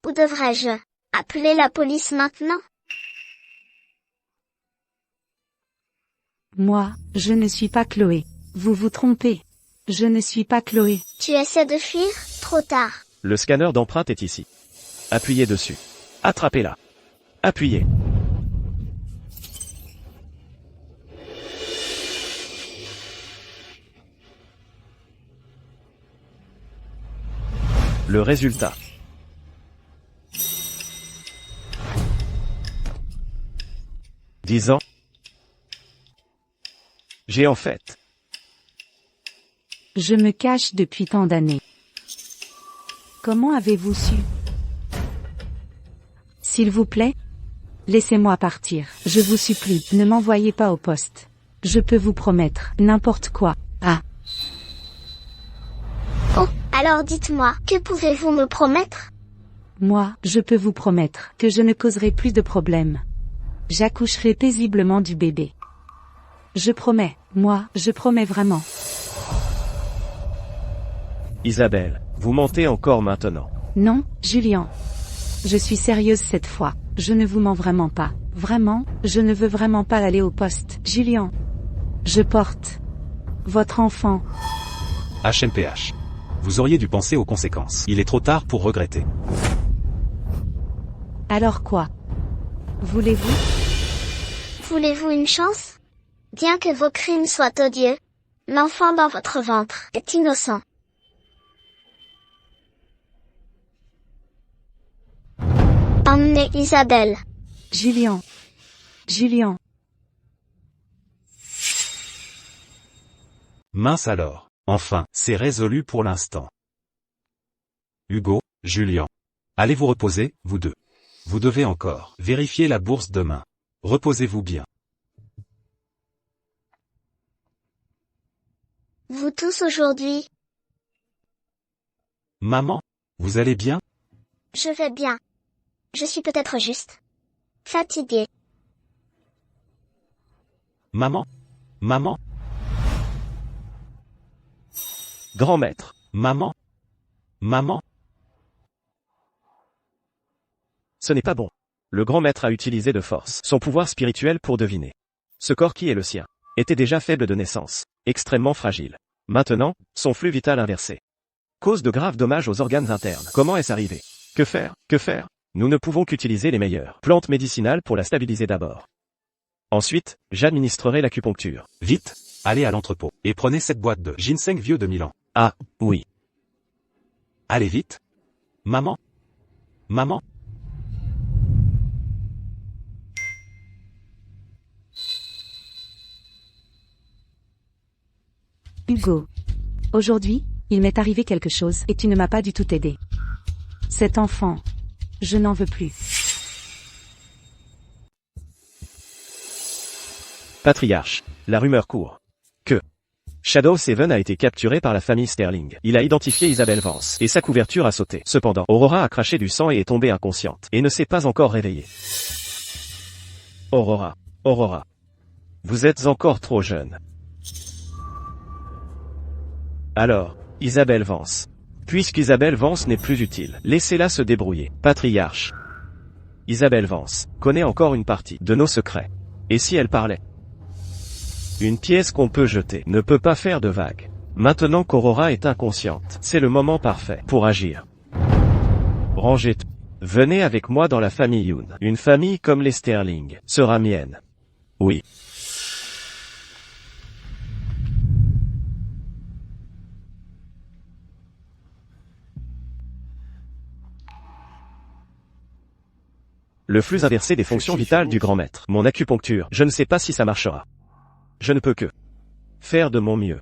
Speaker 3: Ou devrais-je appeler la police maintenant?
Speaker 2: Moi, je ne suis pas Chloé. Vous vous trompez. Je ne suis pas Chloé.
Speaker 3: Tu essaies de fuir? Trop tard.
Speaker 1: Le scanner d'empreinte est ici. Appuyez dessus. Attrapez-la. Appuyez. Le résultat. « 10 ans. J'ai en fait.
Speaker 2: Je me cache depuis tant d'années. Comment avez-vous su? S'il vous plaît, laissez-moi partir. Je vous supplie, ne m'envoyez pas au poste. Je peux vous promettre n'importe quoi. Ah,
Speaker 3: Oh, alors dites-moi, que pouvez-vous me promettre?
Speaker 2: moi, je peux vous promettre que je ne causerai plus de problèmes. J'accoucherai paisiblement du bébé. Je promets, moi, je promets vraiment.
Speaker 1: Isabelle, vous mentez encore maintenant.
Speaker 2: Non, Julien. Je suis sérieuse cette fois. Je ne vous mens vraiment pas. Vraiment, je ne veux vraiment pas aller au poste. Julien. Je porte votre enfant.
Speaker 6: HMPH. Vous auriez dû penser aux conséquences. Il est trop tard pour regretter.
Speaker 2: Alors quoi? Voulez-vous?
Speaker 3: Voulez-vous une chance? Bien que vos crimes soient odieux, l'enfant dans votre ventre est innocent. Emmenez Isabelle.
Speaker 2: Julien. Julien.
Speaker 6: Mince alors. Enfin, c'est résolu pour l'instant. Hugo, Julien. Allez vous reposer, vous deux. Vous devez encore vérifier la bourse demain. Reposez-vous bien.
Speaker 3: Vous tous aujourd'hui?
Speaker 6: Maman, vous allez bien?
Speaker 3: Je vais bien. Je suis peut-être juste fatiguée.
Speaker 6: Maman? Maman?
Speaker 1: Grand maître.
Speaker 6: Maman? Maman?
Speaker 1: Ce n'est pas bon. Le grand maître a utilisé de force son pouvoir spirituel pour deviner. Ce corps qui est le sien était déjà faible de naissance, extrêmement fragile. Maintenant, son flux vital inversé cause de graves dommages aux organes internes. Comment est-ce arrivé? Que faire? Que faire? Nous ne pouvons qu'utiliser les meilleures plantes médicinales pour la stabiliser d'abord. Ensuite, j'administrerai l'acupuncture.
Speaker 6: Vite, allez à l'entrepôt et prenez cette boîte de ginseng vieux de 1000 ans.
Speaker 1: Ah, oui.
Speaker 6: Allez vite. Maman? Maman?
Speaker 2: Hugo. Aujourd'hui, il m'est arrivé quelque chose et tu ne m'as pas du tout aidé. Cet enfant, je n'en veux plus.
Speaker 1: Patriarche. La rumeur court que Shadow Seven a été capturé par la famille Sterling. Il a identifié Isabelle Vance et sa couverture a sauté. Cependant, Aurora a craché du sang et est tombée inconsciente et ne s'est pas encore réveillée. Aurora. Aurora. Vous êtes encore trop jeune. Alors, Isabelle Vance. Puisqu'Isabelle Vance n'est plus utile, laissez-la se débrouiller. Patriarche. Isabelle Vance connaît encore une partie de nos secrets. Et si elle parlait? Une pièce qu'on peut jeter ne peut pas faire de vagues. Maintenant qu'Aurora est inconsciente, c'est le moment parfait pour agir. Rangez tout. Venez avec moi dans la famille Yoon. Une famille comme les Sterling sera mienne. Oui. Le flux inversé des fonctions vitales du grand maître. Mon acupuncture, je ne sais pas si ça marchera. Je ne peux que faire de mon mieux.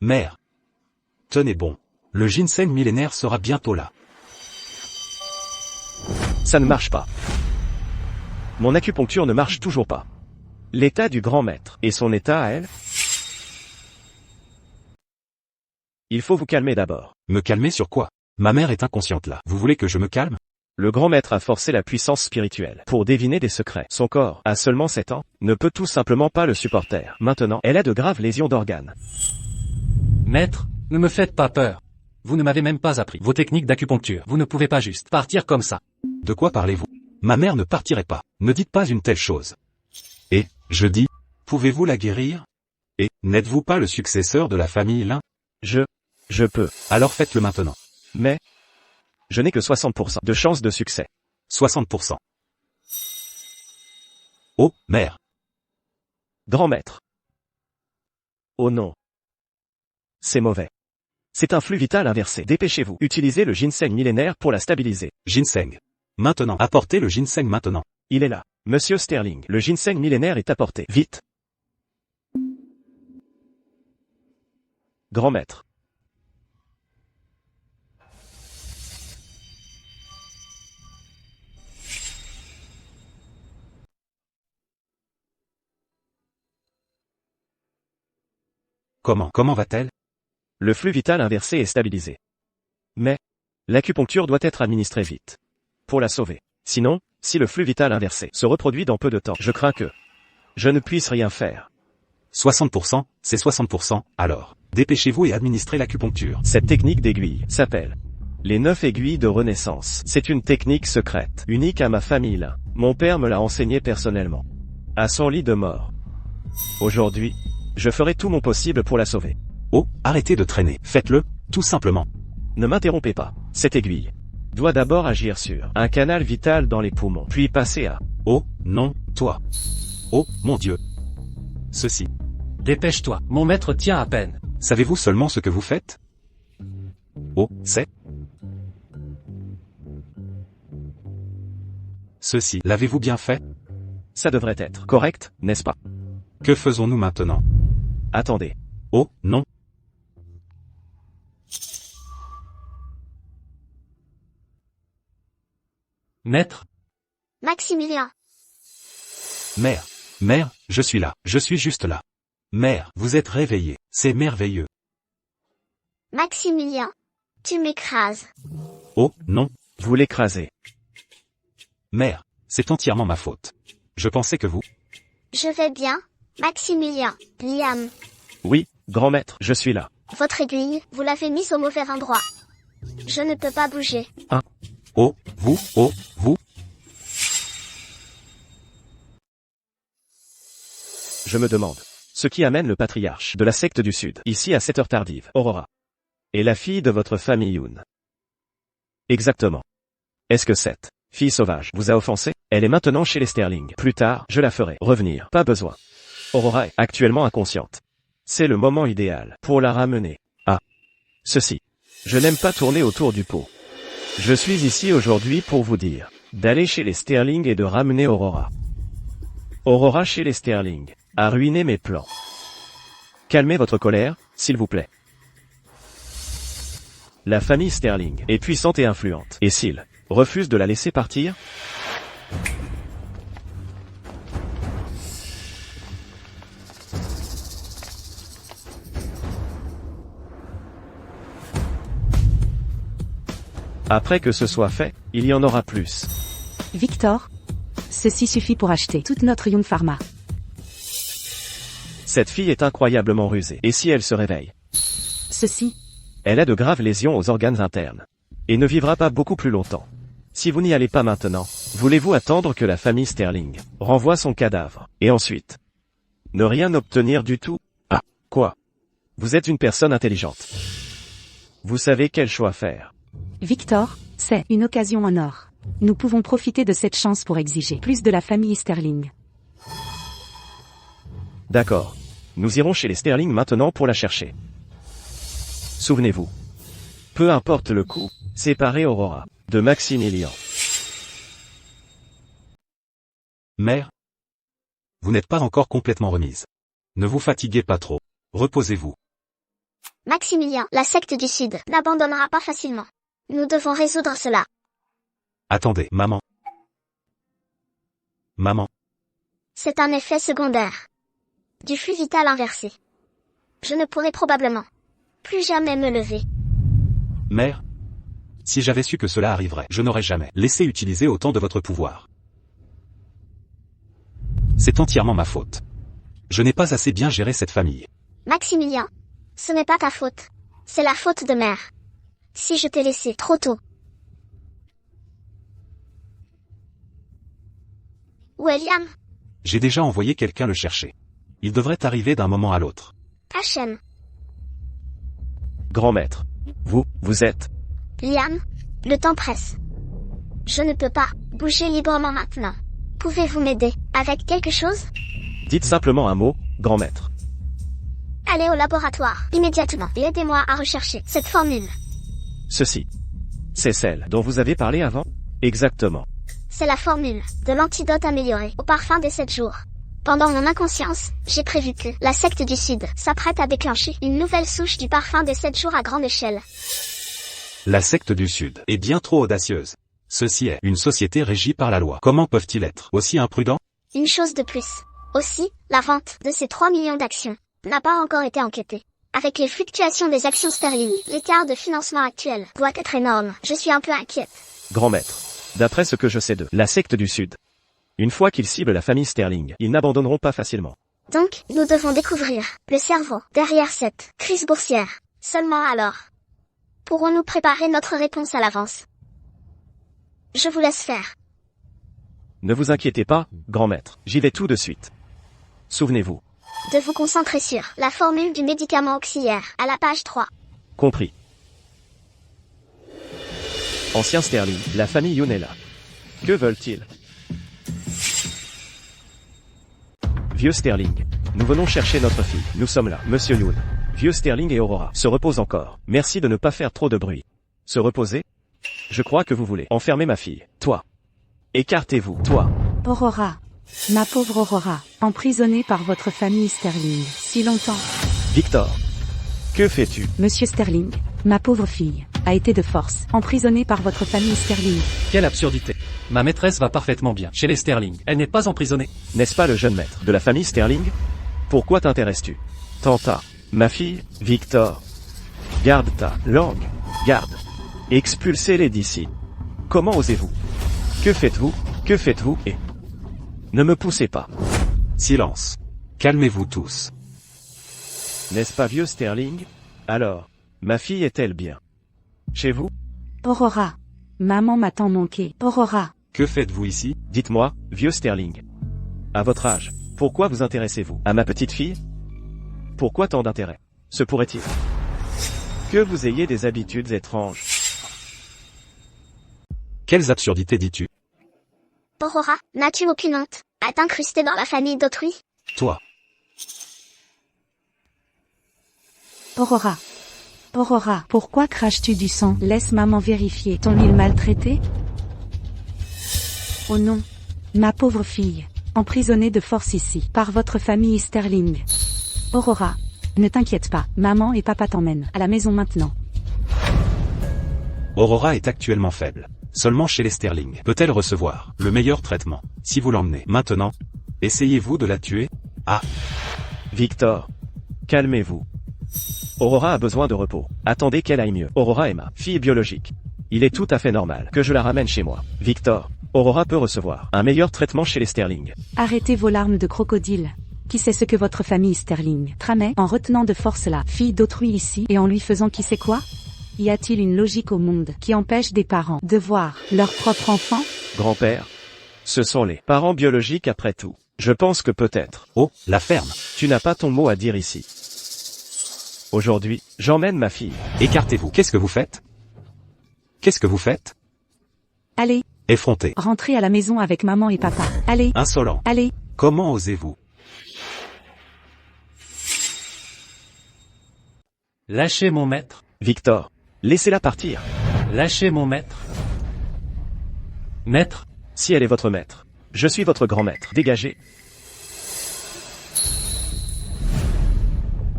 Speaker 6: Mère. Tenez bon. Le ginseng millénaire sera bientôt là.
Speaker 1: Ça ne marche pas. Mon acupuncture ne marche toujours pas. L'état du grand maître et son état à elle? Il faut vous calmer d'abord.
Speaker 6: Me calmer sur quoi? Ma mère est inconsciente là. Vous voulez que je me calme?
Speaker 1: Le grand maître a forcé la puissance spirituelle pour deviner des secrets. Son corps, à seulement 7 ans, ne peut tout simplement pas le supporter. Maintenant, elle a de graves lésions d'organes.
Speaker 5: Maître, ne me faites pas peur. Vous ne m'avez même pas appris vos techniques d'acupuncture. Vous ne pouvez pas juste partir comme ça.
Speaker 6: De quoi parlez-vous? Ma mère ne partirait pas. Ne dites pas une telle chose. Et, je dis, pouvez-vous la guérir? Et, n'êtes-vous pas le successeur de la famille Lin?
Speaker 1: Je peux.
Speaker 6: Alors faites-le maintenant.
Speaker 1: Mais, je n'ai que 60% de chance de succès.
Speaker 6: 60%. Oh, mère.
Speaker 1: Grand maître. Oh non. C'est mauvais. C'est un flux vital inversé. Dépêchez-vous. Utilisez le ginseng millénaire pour la stabiliser.
Speaker 6: Ginseng. Maintenant. Apportez le ginseng maintenant.
Speaker 1: Il est là. Monsieur Sterling, le ginseng millénaire est apporté. Vite. Grand maître.
Speaker 6: Comment va-t-elle?
Speaker 1: Le flux vital inversé est stabilisé. Mais, l'acupuncture doit être administrée vite. Pour la sauver. Sinon, si le flux vital inversé se reproduit dans peu de temps, je crains que je ne puisse rien faire.
Speaker 6: 60%, c'est 60%, alors. Dépêchez-vous et administrez l'acupuncture.
Speaker 1: Cette technique d'aiguille s'appelle les 9 aiguilles de renaissance. C'est une technique secrète, unique à ma famille là. Mon père me l'a enseignée personnellement. À son lit de mort. Aujourd'hui, je ferai tout mon possible pour la sauver.
Speaker 6: Oh, arrêtez de traîner. Faites-le, tout simplement.
Speaker 1: Ne m'interrompez pas. Cette aiguille doit d'abord agir sur un canal vital dans les poumons, puis passer à...
Speaker 6: Oh, non, toi. Oh, mon Dieu. Ceci.
Speaker 5: Dépêche-toi, mon maître tient à peine.
Speaker 6: Savez-vous seulement ce que vous faites? Oh, c'est... Ceci, l'avez-vous bien fait?
Speaker 1: Ça devrait être correct, n'est-ce pas?
Speaker 6: Que faisons-nous maintenant?
Speaker 1: Attendez.
Speaker 6: Oh, non.
Speaker 5: Maître,
Speaker 3: Maximilien.
Speaker 6: Mère, je suis là, je suis juste là. Mère, vous êtes réveillée, c'est merveilleux.
Speaker 3: Maximilien. Tu m'écrases.
Speaker 6: Oh, non.
Speaker 1: Vous l'écrasez.
Speaker 6: Mère, c'est entièrement ma faute. Je pensais que vous...
Speaker 3: Je vais bien, Maximilien. Liam.
Speaker 1: Oui, grand maître, je suis là.
Speaker 3: Votre aiguille, vous l'avez mise au mauvais endroit. Je ne peux pas bouger.
Speaker 6: Oh, vous.
Speaker 1: Je me demande ce qui amène le patriarche de la secte du Sud, ici à cette heure tardive, Aurora. Et la fille de votre famille Yoon. Exactement. Est-ce que cette fille sauvage vous a offensé? Elle est maintenant chez les Sterling. Plus tard, je la ferai revenir. Pas besoin. Aurora est actuellement inconsciente. C'est le moment idéal pour la ramener. Ah. Ceci. Je n'aime pas tourner autour du pot. Je suis ici aujourd'hui pour vous dire d'aller chez les Sterling et de ramener Aurora. Aurora chez les Sterling a ruiné mes plans. Calmez votre colère, s'il vous plaît. La famille Sterling est puissante et influente. Et s'il refuse de la laisser partir? Après que ce soit fait, il y en aura plus.
Speaker 2: Victor, ceci suffit pour acheter toute notre Young Pharma.
Speaker 1: Cette fille est incroyablement rusée. Et si elle se réveille?
Speaker 2: Ceci
Speaker 1: Elle a de graves lésions aux organes internes. Et ne vivra pas beaucoup plus longtemps. Si vous n'y allez pas maintenant, voulez-vous attendre que la famille Sterling renvoie son cadavre, et ensuite ne rien obtenir du tout? Ah, quoi? Vous êtes une personne intelligente. Vous savez quel choix faire.
Speaker 2: Victor, c'est une occasion en or. Nous pouvons profiter de cette chance pour exiger plus de la famille Sterling.
Speaker 1: D'accord. Nous irons chez les Sterling maintenant pour la chercher. Souvenez-vous. Peu importe le coût, séparez Aurora de Maximilien.
Speaker 6: Mère, vous n'êtes pas encore complètement remise. Ne vous fatiguez pas trop. Reposez-vous.
Speaker 3: Maximilien, la secte du Sud, n'abandonnera pas facilement. Nous devons résoudre cela.
Speaker 6: Attendez, maman. Maman,
Speaker 3: C'est un effet secondaire du flux vital inversé. Je ne pourrai probablement plus jamais me lever.
Speaker 6: mère. Si j'avais su que cela arriverait, je n'aurais jamais laissé utiliser autant de votre pouvoir. C'est entièrement ma faute. Je n'ai pas assez bien géré cette famille.
Speaker 3: Maximilien, ce n'est pas ta faute. C'est la faute de mère. Si je t'ai laissé trop tôt. William,
Speaker 6: J'ai déjà envoyé quelqu'un le chercher. Il devrait arriver d'un moment à l'autre.
Speaker 3: Hachem,
Speaker 1: Grand maître. Vous êtes...
Speaker 3: Liam, le temps presse. Je ne peux pas bouger librement maintenant. Pouvez-vous m'aider avec quelque chose?
Speaker 1: Dites simplement un mot, grand maître.
Speaker 3: Allez au laboratoire, immédiatement, et aidez-moi à rechercher cette formule.
Speaker 1: Ceci. C'est celle dont vous avez parlé avant? Exactement.
Speaker 3: C'est la formule de l'antidote amélioré au parfum des 7 jours. Pendant mon inconscience, j'ai prévu que la secte du Sud s'apprête à déclencher une nouvelle souche du parfum des 7 jours à grande échelle.
Speaker 6: La secte du Sud est bien trop audacieuse. Ceci est une société régie par la loi. Comment peuvent-ils être aussi imprudents?
Speaker 3: Une chose de plus. Aussi, la vente de ces 3 millions d'actions n'a pas encore été enquêtée. Avec les fluctuations des actions Sterling, l'écart de financement actuel doit être énorme. Je suis un peu inquiète.
Speaker 1: Grand maître. D'après ce que je sais de la secte du Sud, une fois qu'ils ciblent la famille Sterling, ils n'abandonneront pas facilement.
Speaker 3: Donc, nous devons découvrir le cerveau derrière cette crise boursière. Seulement alors pourrons-nous préparer notre réponse à l'avance. Je vous laisse faire.
Speaker 1: Ne vous inquiétez pas, grand maître, j'y vais tout de suite. Souvenez-vous.
Speaker 3: De vous concentrer sur la formule du médicament auxiliaire à la page 3.
Speaker 1: Compris. Ancien Sterling, la famille Yoon est là. Que veulent-ils? Vieux Sterling. Nous venons chercher notre fille. Nous sommes là, monsieur Yoon. Vieux Sterling et Aurora se reposent encore. Merci de ne pas faire trop de bruit. Se reposer? Je crois que vous voulez enfermer ma fille. Toi. Écartez-vous, toi.
Speaker 2: Aurora. Ma pauvre Aurora, emprisonnée par votre famille Sterling, si longtemps.
Speaker 1: Victor. Que fais-tu?
Speaker 2: Monsieur Sterling, ma pauvre fille, a été de force emprisonnée par votre famille Sterling.
Speaker 5: Quelle absurdité. Ma maîtresse va parfaitement bien chez les Sterling. Elle n'est pas emprisonnée.
Speaker 1: N'est-ce pas le jeune maître de la famille Sterling? Pourquoi t'intéresses-tu? Tanta. Ma fille, Victor. Garde ta langue. Garde. Expulsez-les d'ici. Comment osez-vous? Que faites-vous? Que faites-vous? Et... ne me poussez pas.
Speaker 6: Silence. Calmez-vous tous.
Speaker 1: N'est-ce pas vieux Sterling? Alors, ma fille est-elle bien? Chez vous?
Speaker 2: Aurora. Maman m'a tant manqué. Aurora.
Speaker 6: Que faites-vous ici?
Speaker 1: Dites-moi, vieux Sterling. À votre âge, pourquoi vous intéressez-vous à ma petite fille? Pourquoi tant d'intérêt? Se pourrait-il que vous ayez des habitudes étranges?
Speaker 6: Quelles absurdités dis-tu?
Speaker 3: Aurora, n'as-tu aucune honte à t'incruster dans la famille d'autrui?
Speaker 6: Toi.
Speaker 2: Aurora. Aurora, pourquoi craches-tu du sang? Laisse maman vérifier. Ton-il maltraité? Oh non. Ma pauvre fille, emprisonnée de force ici, par votre famille Sterling. Aurora. Ne t'inquiète pas, maman et papa t'emmènent à la maison maintenant.
Speaker 6: Aurora est actuellement faible. Seulement chez les Sterling peut-elle recevoir le meilleur traitement. Si vous l'emmenez maintenant, essayez-vous de la tuer? Ah.
Speaker 1: Victor. Calmez-vous. Aurora a besoin de repos. Attendez qu'elle aille mieux. Aurora est ma fille biologique. Il est tout à fait normal que je la ramène chez moi. Victor. Aurora peut recevoir un meilleur traitement chez les Sterling.
Speaker 2: Arrêtez vos larmes de crocodile. Qui sait ce que votre famille Sterling tramait en retenant de force la fille d'autrui ici et en lui faisant qui sait quoi? Y a-t-il une logique au monde qui empêche des parents de voir leur propre enfant?
Speaker 1: Grand-père. Ce sont les parents biologiques après tout. Je pense que peut-être.
Speaker 6: Oh, la ferme.
Speaker 1: Tu n'as pas ton mot à dire ici. Aujourd'hui, j'emmène ma fille.
Speaker 6: Écartez-vous. Qu'est-ce que vous faites? Qu'est-ce que vous faites?
Speaker 2: Allez,
Speaker 6: Effronté.
Speaker 2: rentrez à la maison avec maman et papa. Allez,
Speaker 6: Insolent.
Speaker 2: allez.
Speaker 6: Comment osez-vous?
Speaker 5: Lâchez mon maître.
Speaker 1: Victor. Laissez-la partir.
Speaker 5: Lâchez mon maître. Maître,
Speaker 1: Si elle est votre maître. Je suis votre grand maître. Dégagez.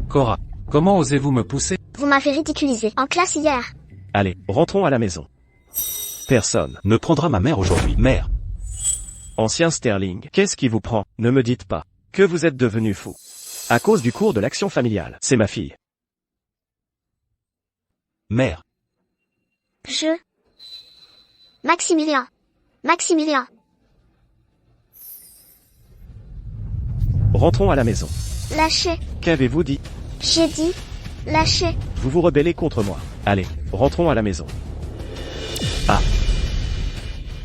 Speaker 5: Cora. Comment osez-vous me pousser?
Speaker 3: Vous m'avez ridiculisé en classe hier.
Speaker 1: Allez, rentrons à la maison. Personne.
Speaker 6: Ne prendra ma mère aujourd'hui. Mère.
Speaker 1: Ancien Sterling, qu'est-ce qui vous prend? Ne me dites pas que vous êtes devenu fou. À cause du cours de l'action familiale. C'est ma fille.
Speaker 6: Mère.
Speaker 3: Maximilien. Maximilien.
Speaker 1: Rentrons à la maison.
Speaker 3: Lâchez.
Speaker 1: Qu'avez-vous dit?
Speaker 3: J'ai dit. Lâchez.
Speaker 1: Vous vous rebellez contre moi. Allez, rentrons à la maison. Ah.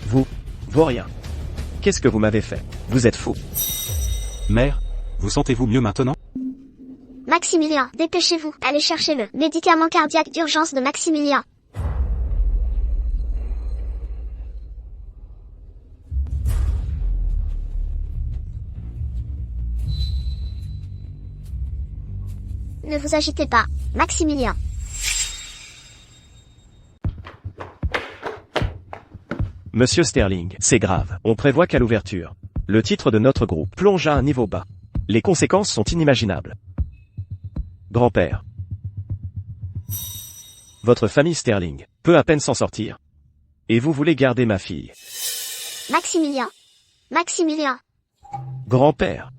Speaker 1: Vous rien. Qu'est-ce que vous m'avez fait? Vous êtes fou.
Speaker 6: Mère. Vous sentez-vous mieux maintenant?
Speaker 3: Maximilien, dépêchez-vous. Allez chercher le médicament cardiaque d'urgence de Maximilien. Ne vous agitez pas, Maximilien.
Speaker 1: Monsieur Sterling, c'est grave. On prévoit qu'à l'ouverture, le titre de notre groupe plonge à un niveau bas. Les conséquences sont inimaginables. Grand-père. Votre famille Sterling peut à peine s'en sortir. Et vous voulez garder ma fille.
Speaker 3: Maximilien. Maximilien.
Speaker 1: Grand-père.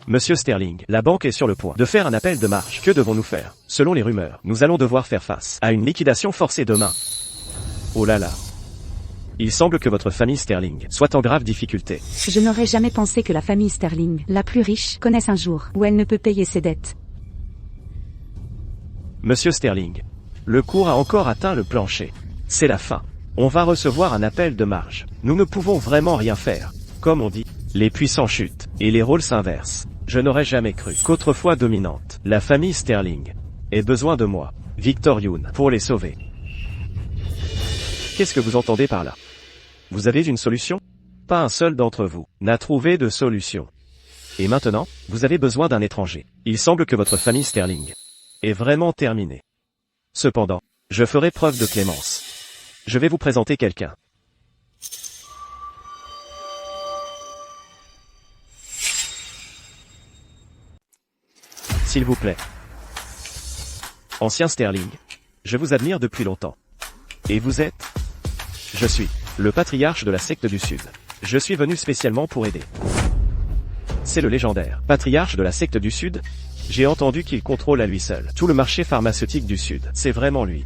Speaker 1: Monsieur Sterling, la banque est sur le point de faire un appel de marge. Que devons-nous faire? Selon les rumeurs, nous allons devoir faire face à une liquidation forcée demain. Oh là là. Il semble que votre famille Sterling soit en grave difficulté.
Speaker 2: Je n'aurais jamais pensé que la famille Sterling, la plus riche, connaisse un jour où elle ne peut payer ses dettes.
Speaker 1: Monsieur Sterling, le cours a encore atteint le plancher. C'est la fin. On va recevoir un appel de marge. Nous ne pouvons vraiment rien faire. Comme on dit, les puissants chutent, et les rôles s'inversent. Je n'aurais jamais cru qu'autrefois dominante, la famille Sterling ait besoin de moi, Victor Youn, pour les sauver. Qu'est-ce que vous entendez par là? Vous avez une solution? Pas un seul d'entre vous n'a trouvé de solution. Et maintenant, vous avez besoin d'un étranger. Il semble que votre famille Sterling est vraiment terminée. Cependant, je ferai preuve de clémence. Je vais vous présenter quelqu'un. S'il vous plaît. Ancien Sterling, je vous admire depuis longtemps. Et vous êtes? Je suis le patriarche de la secte du Sud. Je suis venu spécialement pour aider. C'est le légendaire patriarche de la secte du Sud. J'ai entendu qu'il contrôle à lui seul tout le marché pharmaceutique du Sud. C'est vraiment lui.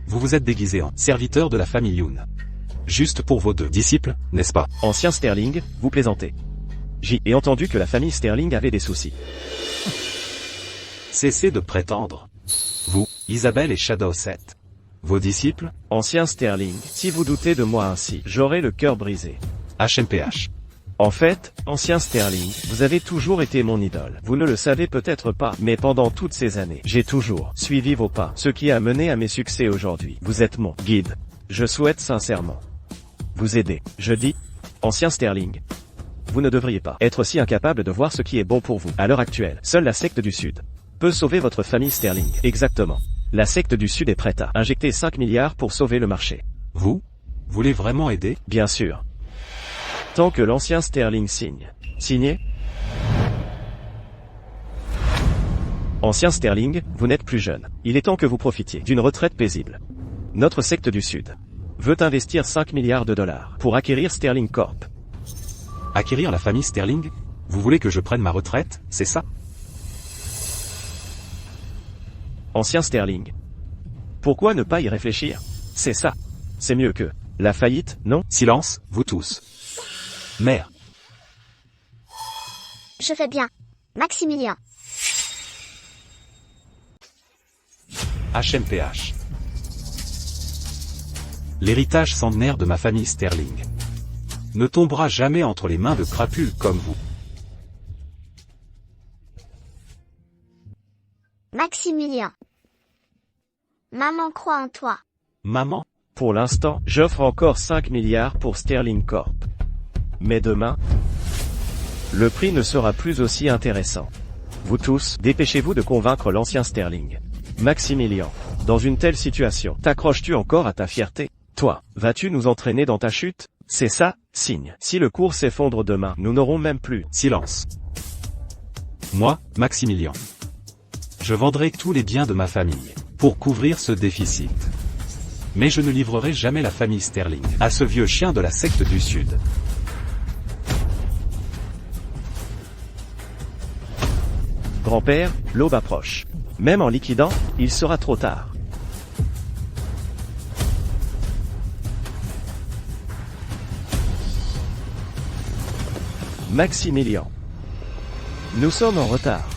Speaker 6: Vous vous êtes déguisé en serviteur de la famille Youn. Juste pour vos deux disciples, n'est-ce pas?
Speaker 1: Ancien Sterling, vous plaisantez. J'ai entendu que la famille Sterling avait des soucis.
Speaker 6: Cessez de prétendre. Vous, Isabelle et Shadow 7. Vos disciples?
Speaker 1: Ancien Sterling, si vous doutez de moi ainsi, j'aurai le cœur brisé.
Speaker 6: HMPH.
Speaker 1: En fait, ancien Sterling, vous avez toujours été mon idole. Vous ne le savez peut-être pas, mais pendant toutes ces années, j'ai toujours suivi vos pas, ce qui a mené à mes succès aujourd'hui. Vous êtes mon guide. Je souhaite sincèrement vous aider. Je dis, ancien Sterling, vous ne devriez pas être si incapable de voir ce qui est bon pour vous. À l'heure actuelle, seule la secte du Sud peut sauver votre famille Sterling. Exactement. La secte du Sud est prête à injecter 5 milliards pour sauver le marché.
Speaker 6: Vous voulez vraiment aider?
Speaker 1: Bien sûr. Tant que l'ancien Sterling signe. Signé? Ancien Sterling, vous n'êtes plus jeune. Il est temps que vous profitiez d'une retraite paisible. Notre secte du Sud veut investir 5 milliards de dollars pour acquérir Sterling Corp.
Speaker 6: Acquérir la famille Sterling? Vous voulez que je prenne ma retraite, c'est ça?
Speaker 1: Ancien Sterling. Pourquoi ne pas y réfléchir? C'est ça. C'est mieux que la faillite, non?
Speaker 6: Silence, vous tous. Mère.
Speaker 3: Je vais bien. Maximilien.
Speaker 6: HMPH. L'héritage centenaire de ma famille Sterling ne tombera jamais entre les mains de crapules comme vous.
Speaker 3: Maximilien. Maman croit en toi.
Speaker 6: Maman,
Speaker 1: Pour l'instant, j'offre encore 5 milliards pour Sterling Corp. Mais demain, le prix ne sera plus aussi intéressant. Vous tous, dépêchez-vous de convaincre l'ancien Sterling. Maximilien, dans une telle situation, t'accroches-tu encore à ta fierté? Toi, vas-tu nous entraîner dans ta chute? C'est ça, signe. Si le cours s'effondre demain, nous n'aurons même plus.
Speaker 6: silence. Moi, Maximilien. Je vendrai tous les biens de ma famille pour couvrir ce déficit. Mais je ne livrerai jamais la famille Sterling à ce vieux chien de la secte du Sud.
Speaker 1: Grand-père, l'aube approche. Même en liquidant, il sera trop tard. Maximilien. Nous sommes en retard.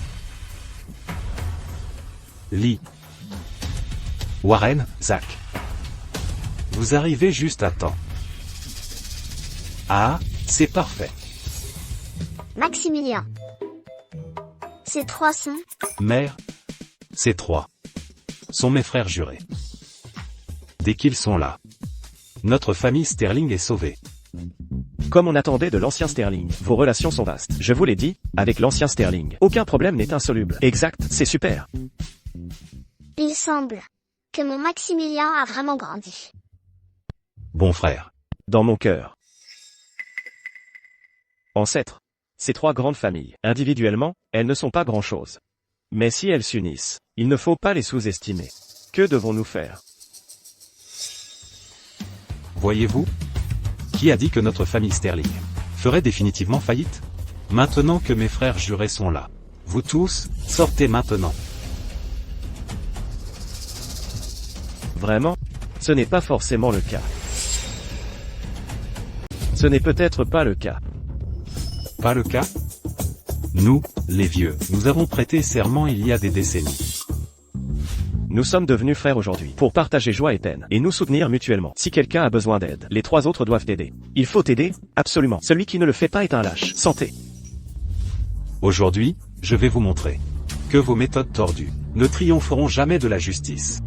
Speaker 6: Lee. Warren, Zach. Vous arrivez juste à temps. Ah, c'est parfait.
Speaker 3: Maximilien. Ces trois sont...
Speaker 6: Mère, ces trois sont mes frères jurés. Dès qu'ils sont là, notre famille Sterling est sauvée.
Speaker 1: Comme on attendait de l'ancien Sterling, vos relations sont vastes. Je vous l'ai dit, avec l'ancien Sterling, aucun problème n'est insoluble. Exact, c'est super.
Speaker 3: Il semble que mon Maximilien a vraiment grandi.
Speaker 6: Bon frère.
Speaker 1: Dans mon cœur. Ancêtres. Ces trois grandes familles, individuellement, elles ne sont pas grand-chose. Mais si elles s'unissent, il ne faut pas les sous-estimer. Que devons-nous faire?
Speaker 6: Voyez-vous? Qui a dit que notre famille Sterling ferait définitivement faillite? Maintenant que mes frères jurés sont là, vous tous, sortez maintenant.
Speaker 1: Vraiment? Ce n'est pas forcément le cas. Ce n'est peut-être pas le cas.
Speaker 6: Pas le cas? Nous, les vieux, nous avons prêté serment il y a des décennies.
Speaker 1: Nous sommes devenus frères aujourd'hui, pour partager joie et peine, et nous soutenir mutuellement. Si quelqu'un a besoin d'aide, les trois autres doivent t'aider. Il faut t'aider, absolument. Celui qui ne le fait pas est un lâche. Santé.
Speaker 6: Aujourd'hui, je vais vous montrer que vos méthodes tordues ne triompheront jamais de la justice.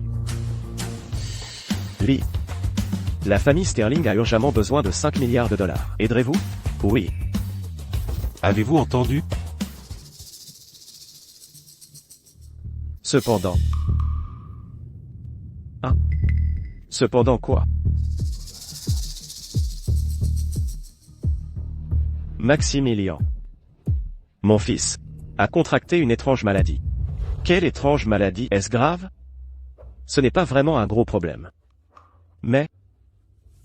Speaker 1: Lee. La famille Sterling a urgemment besoin de 5 milliards de dollars. Aiderez-vous? Oui.
Speaker 6: Avez-vous entendu?
Speaker 1: Cependant. Ah. Cependant quoi? Maximilien. Mon fils a contracté une étrange maladie. Quelle étrange maladie? Est-ce grave? Ce n'est pas vraiment un gros problème. Mais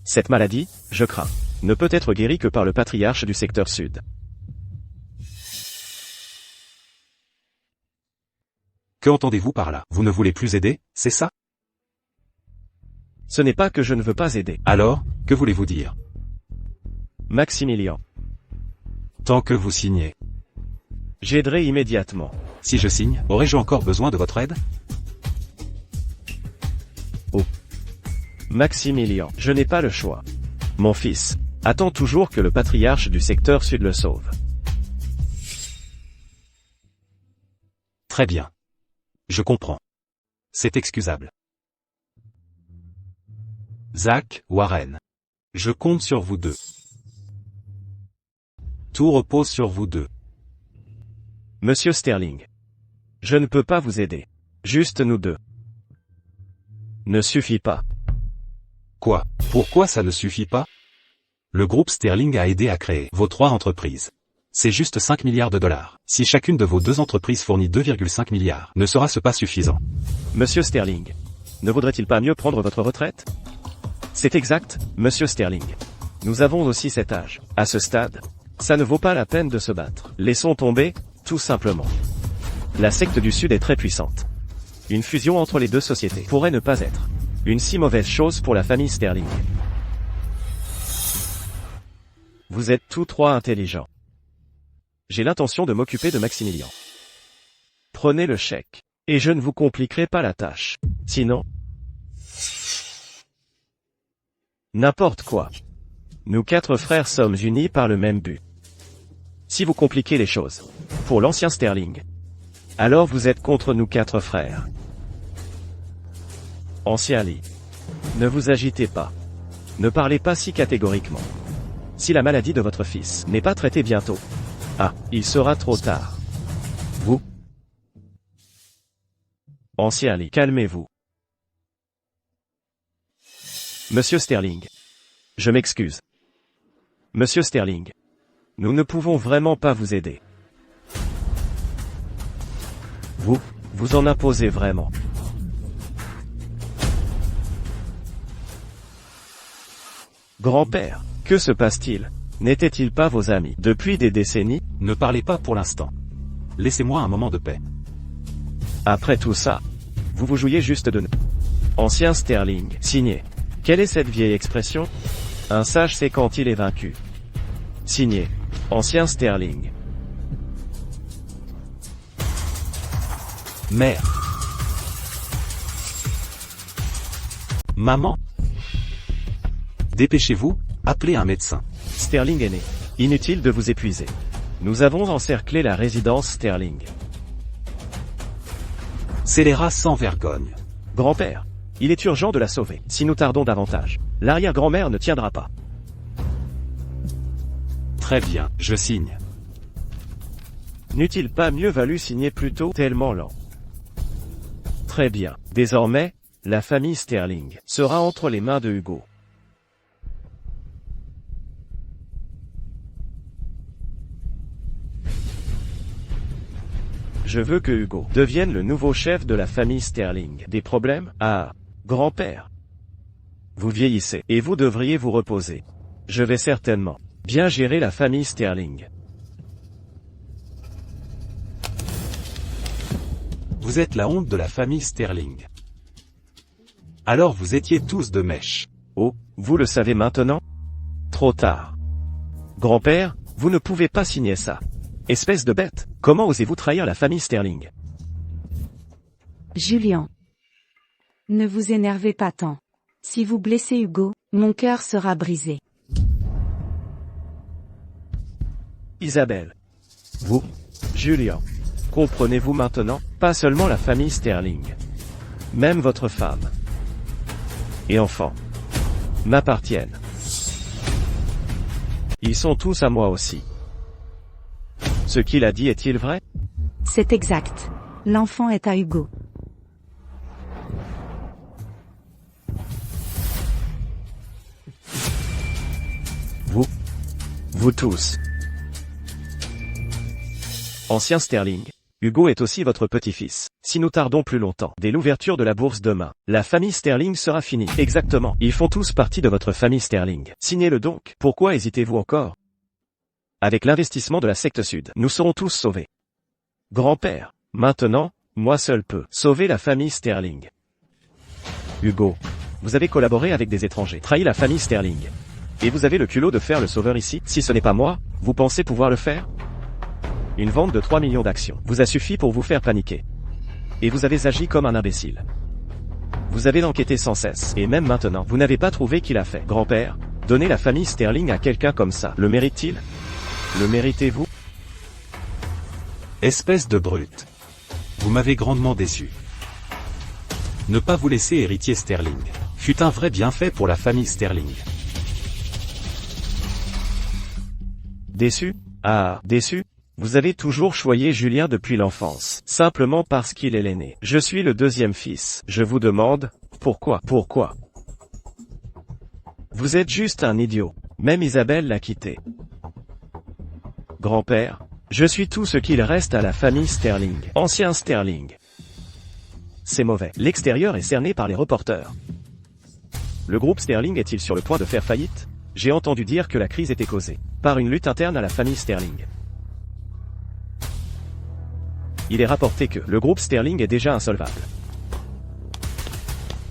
Speaker 1: cette maladie, je crains, ne peut être guérie que par le patriarche du secteur sud.
Speaker 6: Que entendez-vous par là? Vous ne voulez plus aider, c'est ça?
Speaker 1: Ce n'est pas que je ne veux pas aider.
Speaker 6: Alors, que voulez-vous dire?
Speaker 1: Maximilien.
Speaker 6: Tant que vous signez.
Speaker 1: J'aiderai immédiatement.
Speaker 6: Si je signe, aurais-je encore besoin de votre aide?
Speaker 1: Oh. Maximilien, je n'ai pas le choix. Mon fils attend toujours que le patriarche du secteur sud le sauve.
Speaker 6: Très bien. Je comprends. C'est excusable. Zach, Warren. Je compte sur vous deux. Tout repose sur vous deux.
Speaker 1: Monsieur Sterling. Je ne peux pas vous aider. Juste nous deux. Ne suffit pas.
Speaker 6: Quoi? Pourquoi ça ne suffit pas? Le groupe Sterling a aidé à créer vos trois entreprises. C'est juste 5 milliards de dollars. Si chacune de vos deux entreprises fournit 2,5 milliards, ne sera-ce pas suffisant?
Speaker 1: Monsieur Sterling. Ne vaudrait-il pas mieux prendre votre retraite? C'est exact, Monsieur Sterling. Nous avons aussi cet âge. À ce stade, ça ne vaut pas la peine de se battre. Laissons tomber, tout simplement. La secte du Sud est très puissante. Une fusion entre les deux sociétés pourrait ne pas être une si mauvaise chose pour la famille Sterling. Vous êtes tous trois intelligents. J'ai l'intention de m'occuper de Maximilien. Prenez le chèque. Et je ne vous compliquerai pas la tâche. Sinon... n'importe quoi. Nous 4 frères sommes unis par le même but. Si vous compliquez les choses, pour l'ancien Sterling, alors vous êtes contre nous 4 frères. Ancien Lee, ne vous agitez pas. Ne parlez pas si catégoriquement. Si la maladie de votre fils n'est pas traitée bientôt, il sera trop tard. Vous, Ancien Lee, calmez-vous. Monsieur Sterling, je m'excuse. Monsieur Sterling, nous ne pouvons vraiment pas vous aider. Vous en imposez vraiment. Grand-père, que se passe-t-il? N'étaient-ils pas vos amis depuis des décennies?
Speaker 6: Ne parlez pas pour l'instant. Laissez-moi un moment de paix.
Speaker 1: Après tout ça, vous vous jouiez juste de nous. Ancien Sterling, signé. Quelle est cette vieille expression? Un sage sait quand il est vaincu. Signé. Ancien Sterling.
Speaker 6: Mère. Maman. Dépêchez-vous, appelez un médecin.
Speaker 1: Sterling est né. Inutile de vous épuiser. Nous avons encerclé la résidence Sterling.
Speaker 6: Scélérat sans vergogne.
Speaker 1: Grand-père, il est urgent de la sauver. Si nous tardons davantage, l'arrière-grand-mère ne tiendra pas.
Speaker 6: Très bien, je signe.
Speaker 1: N'eût-il pas mieux valu signer plus tôt, tellement lent? Très bien. Désormais, la famille Sterling sera entre les mains de Hugo. Je veux que Hugo devienne le nouveau chef de la famille Sterling. Des problèmes? Grand-père. Vous vieillissez, et vous devriez vous reposer. Je vais certainement bien gérer la famille Sterling.
Speaker 6: Vous êtes la honte de la famille Sterling. Alors vous étiez tous de mèche.
Speaker 1: Oh, vous le savez maintenant? Trop tard. Grand-père, vous ne pouvez pas signer ça. Espèce de bête, comment osez-vous trahir la famille Sterling?
Speaker 2: Julian. Ne vous énervez pas tant. Si vous blessez Hugo, mon cœur sera brisé.
Speaker 1: Isabelle. Vous, Julian. Comprenez-vous maintenant? Pas seulement la famille Sterling. Même votre femme. Et enfants. M'appartiennent. Ils sont tous à moi aussi. Ce qu'il a dit est-il vrai?
Speaker 2: C'est exact. L'enfant est à Hugo.
Speaker 1: Vous tous. Ancien Sterling, Hugo est aussi votre petit-fils. Si nous tardons plus longtemps, dès l'ouverture de la bourse demain, la famille Sterling sera finie. Exactement. Ils font tous partie de votre famille Sterling. Signez-le donc. Pourquoi hésitez-vous encore? Avec l'investissement de la secte sud, nous serons tous sauvés. Grand-père, maintenant, moi seul peux sauver la famille Sterling. Hugo, vous avez collaboré avec des étrangers, trahi la famille Sterling. Et vous avez le culot de faire le sauveur ici? Si ce n'est pas moi, vous pensez pouvoir le faire? Une vente de 3 millions d'actions vous a suffi pour vous faire paniquer. Et vous avez agi comme un imbécile. Vous avez enquêté sans cesse, et même maintenant, vous n'avez pas trouvé qui l'a fait. Grand-père, donner la famille Sterling à quelqu'un comme ça, le mérite-t-il? Le méritez-vous?
Speaker 6: Espèce de brute. Vous m'avez grandement déçu. Ne pas vous laisser héritier Sterling fut un vrai bienfait pour la famille Sterling.
Speaker 1: Déçu? Déçu? Vous avez toujours choyé Julien depuis l'enfance, simplement parce qu'il est l'aîné. Je suis le deuxième fils. Je vous demande, pourquoi? Vous êtes juste un idiot. Même Isabelle l'a quitté. Grand-père, je suis tout ce qu'il reste à la famille Sterling. Ancien Sterling. C'est mauvais. L'extérieur est cerné par les reporters. Le groupe Sterling est-il sur le point de faire faillite? J'ai entendu dire que la crise était causée par une lutte interne à la famille Sterling. Il est rapporté que le groupe Sterling est déjà insolvable.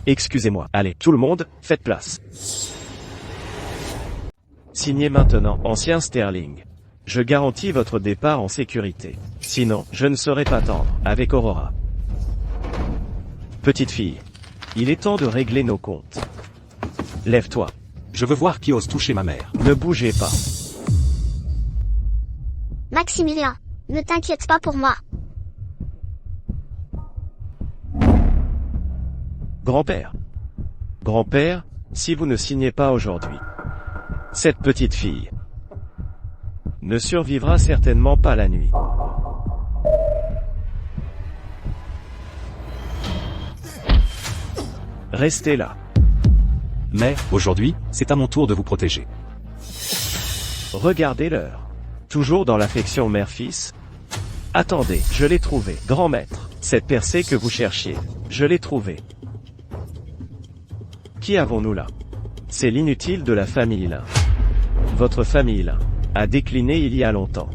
Speaker 1: Excusez-moi. Allez, tout le monde, faites place. Signez maintenant, ancien Sterling. Je garantis votre départ en sécurité. Sinon, je ne saurais pas tendre avec Aurora. Petite fille. Il est temps de régler nos comptes. Lève-toi.
Speaker 6: Je veux voir qui ose toucher ma mère.
Speaker 1: Ne bougez pas.
Speaker 3: Maximilien, ne t'inquiète pas pour moi.
Speaker 1: Grand-père. Grand-père, si vous ne signez pas aujourd'hui, cette petite fille ne survivra certainement pas la nuit. Restez là.
Speaker 6: Mais, aujourd'hui, c'est à mon tour de vous protéger.
Speaker 1: Regardez l'heure. Toujours dans l'affection mère-fils. Attendez, je l'ai trouvé. Grand maître, cette percée que vous cherchiez, je l'ai trouvée. Qui avons-nous là? C'est l'inutile de la famille Lin. Votre famille Lin a décliné il y a longtemps.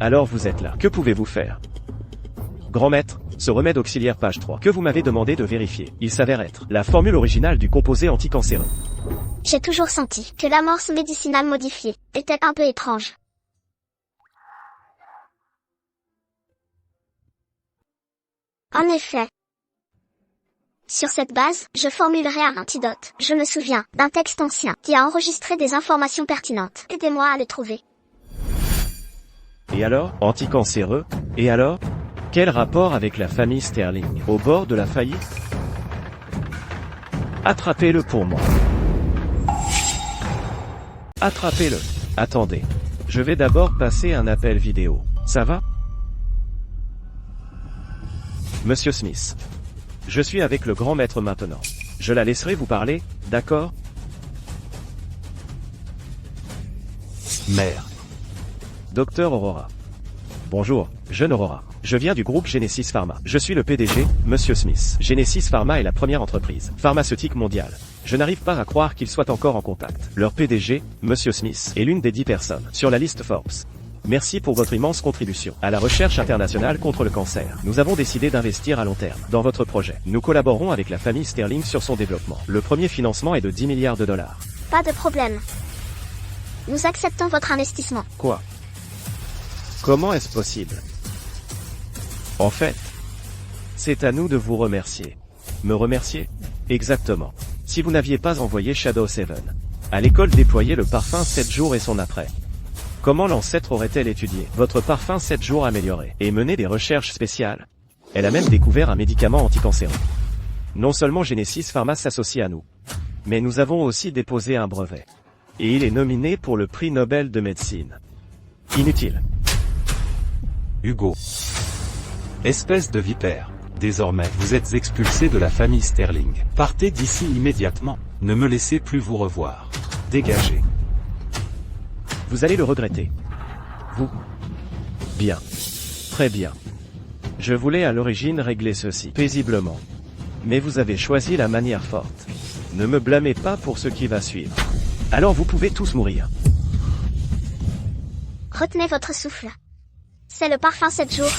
Speaker 1: Alors vous êtes là. Que pouvez-vous faire? Grand maître, ce remède auxiliaire page 3 que vous m'avez demandé de vérifier, il s'avère être la formule originale du composé anticancéreux.
Speaker 3: J'ai toujours senti que l'amorce médicinale modifiée était un peu étrange. En effet. Sur cette base, je formulerai un antidote. Je me souviens d'un texte ancien qui a enregistré des informations pertinentes. Aidez-moi à le trouver.
Speaker 1: Et alors, anticancéreux? Et alors? Quel rapport avec la famille Sterling? Au bord de la faillite? Attrapez-le pour moi. Attrapez-le. Attendez. Je vais d'abord passer un appel vidéo. Ça va? Monsieur Smith. Je suis avec le grand maître maintenant. Je la laisserai vous parler, d'accord?
Speaker 6: Mère.
Speaker 1: Docteur Aurora. Bonjour, jeune Aurora. Je viens du groupe Genesis Pharma. Je suis le PDG, Monsieur Smith. Genesis Pharma est la première entreprise pharmaceutique mondiale. Je n'arrive pas à croire qu'ils soient encore en contact. Leur PDG, Monsieur Smith, est l'une des 10 personnes sur la liste Forbes. Merci pour votre immense contribution à la recherche internationale contre le cancer. Nous avons décidé d'investir à long terme dans votre projet. Nous collaborons avec la famille Sterling sur son développement. Le premier financement est de 10 milliards de dollars.
Speaker 3: Pas de problème. Nous acceptons votre investissement.
Speaker 1: Quoi? Comment est-ce possible? En fait, c'est à nous de vous remercier. Me remercier? Exactement. Si vous n'aviez pas envoyé Shadow 7 à l'école déployer le parfum 7 jours et son après, comment l'ancêtre aurait-elle étudié votre parfum 7 jours amélioré et mené des recherches spéciales? Elle a même découvert un médicament anticancéreux. Non seulement Genesis Pharma s'associe à nous, mais nous avons aussi déposé un brevet. Et il est nominé pour le prix Nobel de médecine. Inutile.
Speaker 6: Hugo. Espèce de vipère. Désormais, vous êtes expulsé de la famille Sterling. Partez d'ici immédiatement. Ne me laissez plus vous revoir. Dégagez.
Speaker 1: Vous allez le regretter. Vous? Bien. Très bien. Je voulais à l'origine régler ceci paisiblement. Mais vous avez choisi la manière forte. Ne me blâmez pas pour ce qui va suivre. Alors vous pouvez tous mourir.
Speaker 3: Retenez votre souffle. C'est le parfum 7 jours.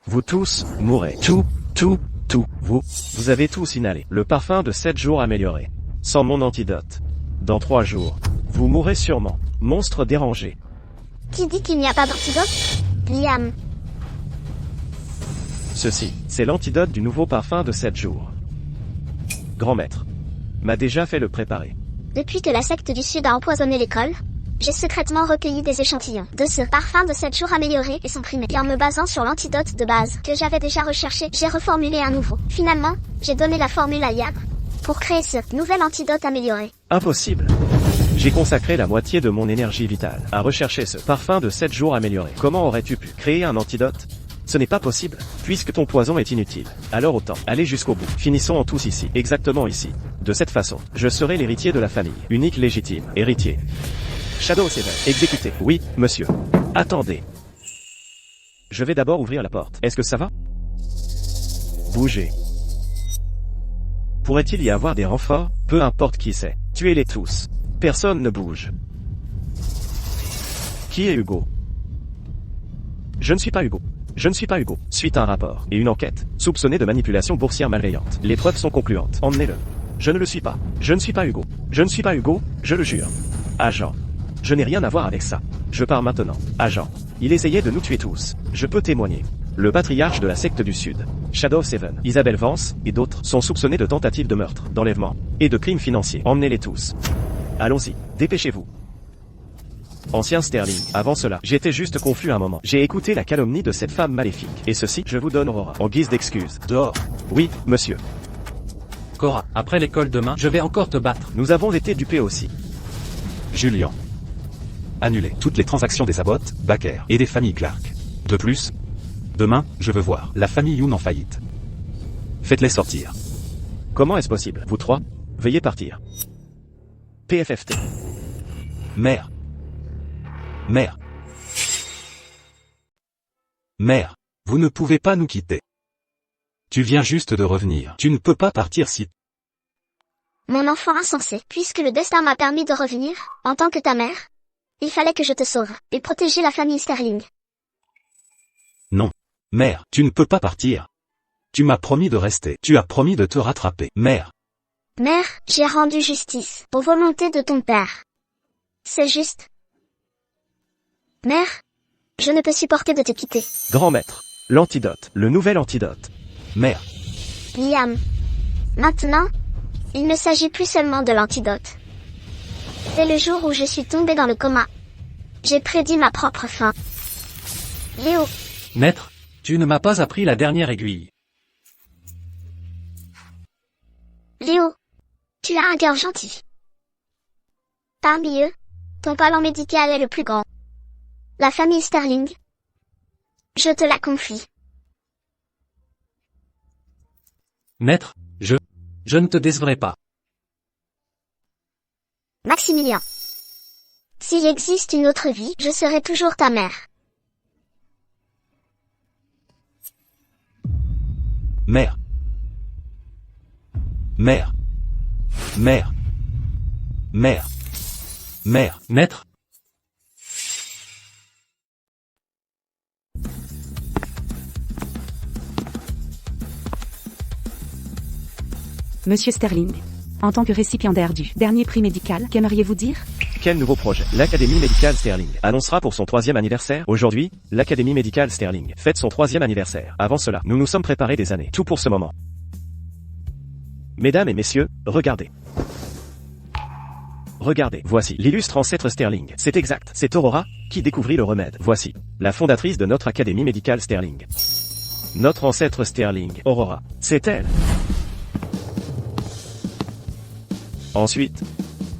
Speaker 1: Vous tous, mourrez. Tout. Vous avez tous inhalé le parfum de 7 jours amélioré. Sans mon antidote. Dans 3 jours, vous mourrez sûrement. Monstre dérangé.
Speaker 3: Qui dit qu'il n'y a pas d'antidote? Liam.
Speaker 1: Ceci, c'est l'antidote du nouveau parfum de 7 jours. Grand maître m'a déjà fait le préparer.
Speaker 3: Depuis que la secte du Sud a empoisonné l'école, j'ai secrètement recueilli des échantillons de ce parfum de 7 jours amélioré et son primé. Et en me basant sur l'antidote de base que j'avais déjà recherché, j'ai reformulé un nouveau. Finalement, j'ai donné la formule à Liam pour créer ce nouvel antidote amélioré.
Speaker 1: Impossible. J'ai consacré la moitié de mon énergie vitale à rechercher ce parfum de 7 jours amélioré. Comment aurais-tu pu créer un antidote? Ce n'est pas possible, puisque ton poison est inutile. Alors autant aller jusqu'au bout. Finissons en tous ici, exactement ici. De cette façon, je serai l'héritier de la famille, unique légitime, héritier. Shadow 7, exécuté. Oui, monsieur. Attendez. Je vais d'abord ouvrir la porte. Est-ce que ça va? Bougez. Pourrait-il y avoir des renforts? Peu importe qui c'est. Tuez-les tous. Personne ne bouge. Qui est Hugo? Je ne suis pas Hugo. Je ne suis pas Hugo. Suite à un rapport et une enquête, soupçonné de manipulation boursière malveillante. Les preuves sont concluantes. Emmenez-le. Je ne le suis pas. Je ne suis pas Hugo. Je ne suis pas Hugo, je le jure. Agent. Je n'ai rien à voir avec ça. Je pars maintenant. Agent. Il essayait de nous tuer tous. Je peux témoigner. Le patriarche de la secte du Sud Shadow Seven, Isabelle Vance, et d'autres, sont soupçonnés de tentatives de meurtre, d'enlèvement, et de crimes financiers. Emmenez-les tous. Allons-y, dépêchez-vous. Ancien Sterling, avant cela, j'étais juste confus un moment. J'ai écouté la calomnie de cette femme maléfique. Et ceci, je vous donne Aurora, en guise d'excuse.
Speaker 6: Dehors.
Speaker 1: Oui, monsieur.
Speaker 5: Cora, après l'école demain, je vais encore te battre.
Speaker 1: Nous avons été dupés aussi.
Speaker 6: Julian. Annuler toutes les transactions des Abbott, Baker et des familles Clark. De plus, demain, je veux voir la famille Yoon en faillite. Faites-les sortir.
Speaker 1: Comment est-ce possible? Vous trois? Veuillez partir. PFFT.
Speaker 6: Mère. Mère. Mère. Vous ne pouvez pas nous quitter. Tu viens juste de revenir. Tu ne peux pas partir si...
Speaker 3: Mon enfant insensé, puisque le destin m'a permis de revenir, en tant que ta mère, il fallait que je te sauve, et protéger la famille Sterling.
Speaker 6: Non. Mère, tu ne peux pas partir. Tu m'as promis de rester. Tu as promis de te rattraper. Mère.
Speaker 3: Mère, j'ai rendu justice aux volontés de ton père. C'est juste. Mère, je ne peux supporter de te quitter.
Speaker 1: Grand maître. L'antidote. Le nouvel antidote.
Speaker 6: Mère.
Speaker 3: Liam. Maintenant, il ne s'agit plus seulement de l'antidote. Dès le jour où je suis tombée dans le coma, j'ai prédit ma propre fin. Léo,
Speaker 5: Maître, tu ne m'as pas appris la dernière aiguille.
Speaker 3: Léo, tu as un cœur gentil. Parmi eux, ton talent médical est le plus grand. La famille Sterling. Je te la confie.
Speaker 5: Maître, je ne te décevrai pas.
Speaker 3: Maximilien. S'il existe une autre vie, je serai toujours ta mère.
Speaker 6: Mère. Mère. Mère. Mère. Mère.
Speaker 5: Maître,
Speaker 2: Monsieur Sterling, en tant que récipiendaire du dernier prix médical, qu'aimeriez-vous dire?
Speaker 1: Quel nouveau projet? L'Académie médicale Sterling annoncera pour son 3e anniversaire. Aujourd'hui, l'Académie médicale Sterling fête son 3e anniversaire. Avant cela, nous nous sommes préparés des années. Tout pour ce moment. Mesdames et messieurs, regardez. Regardez, voici l'illustre ancêtre Sterling. C'est exact, c'est Aurora qui découvrit le remède. Voici la fondatrice de notre Académie médicale Sterling. Notre ancêtre Sterling, Aurora. C'est elle. Ensuite,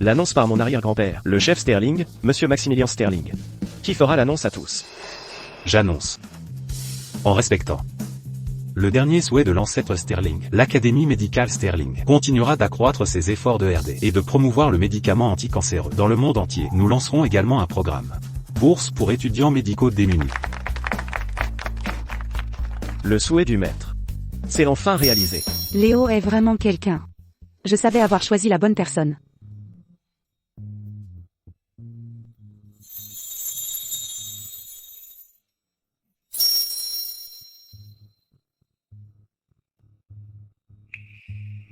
Speaker 1: l'annonce par mon arrière-grand-père, le chef Sterling, Monsieur Maximilien Sterling, qui fera l'annonce à tous.
Speaker 6: J'annonce. En respectant le dernier souhait de l'ancêtre Sterling, l'Académie médicale Sterling continuera d'accroître ses efforts de R&D et de promouvoir le médicament anticancéreux dans le monde entier. Nous lancerons également un programme bourse pour étudiants médicaux démunis.
Speaker 1: Le souhait du maître. C'est enfin réalisé.
Speaker 2: Léo est vraiment quelqu'un. Je savais avoir choisi la bonne personne.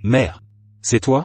Speaker 6: Mère. C'est toi?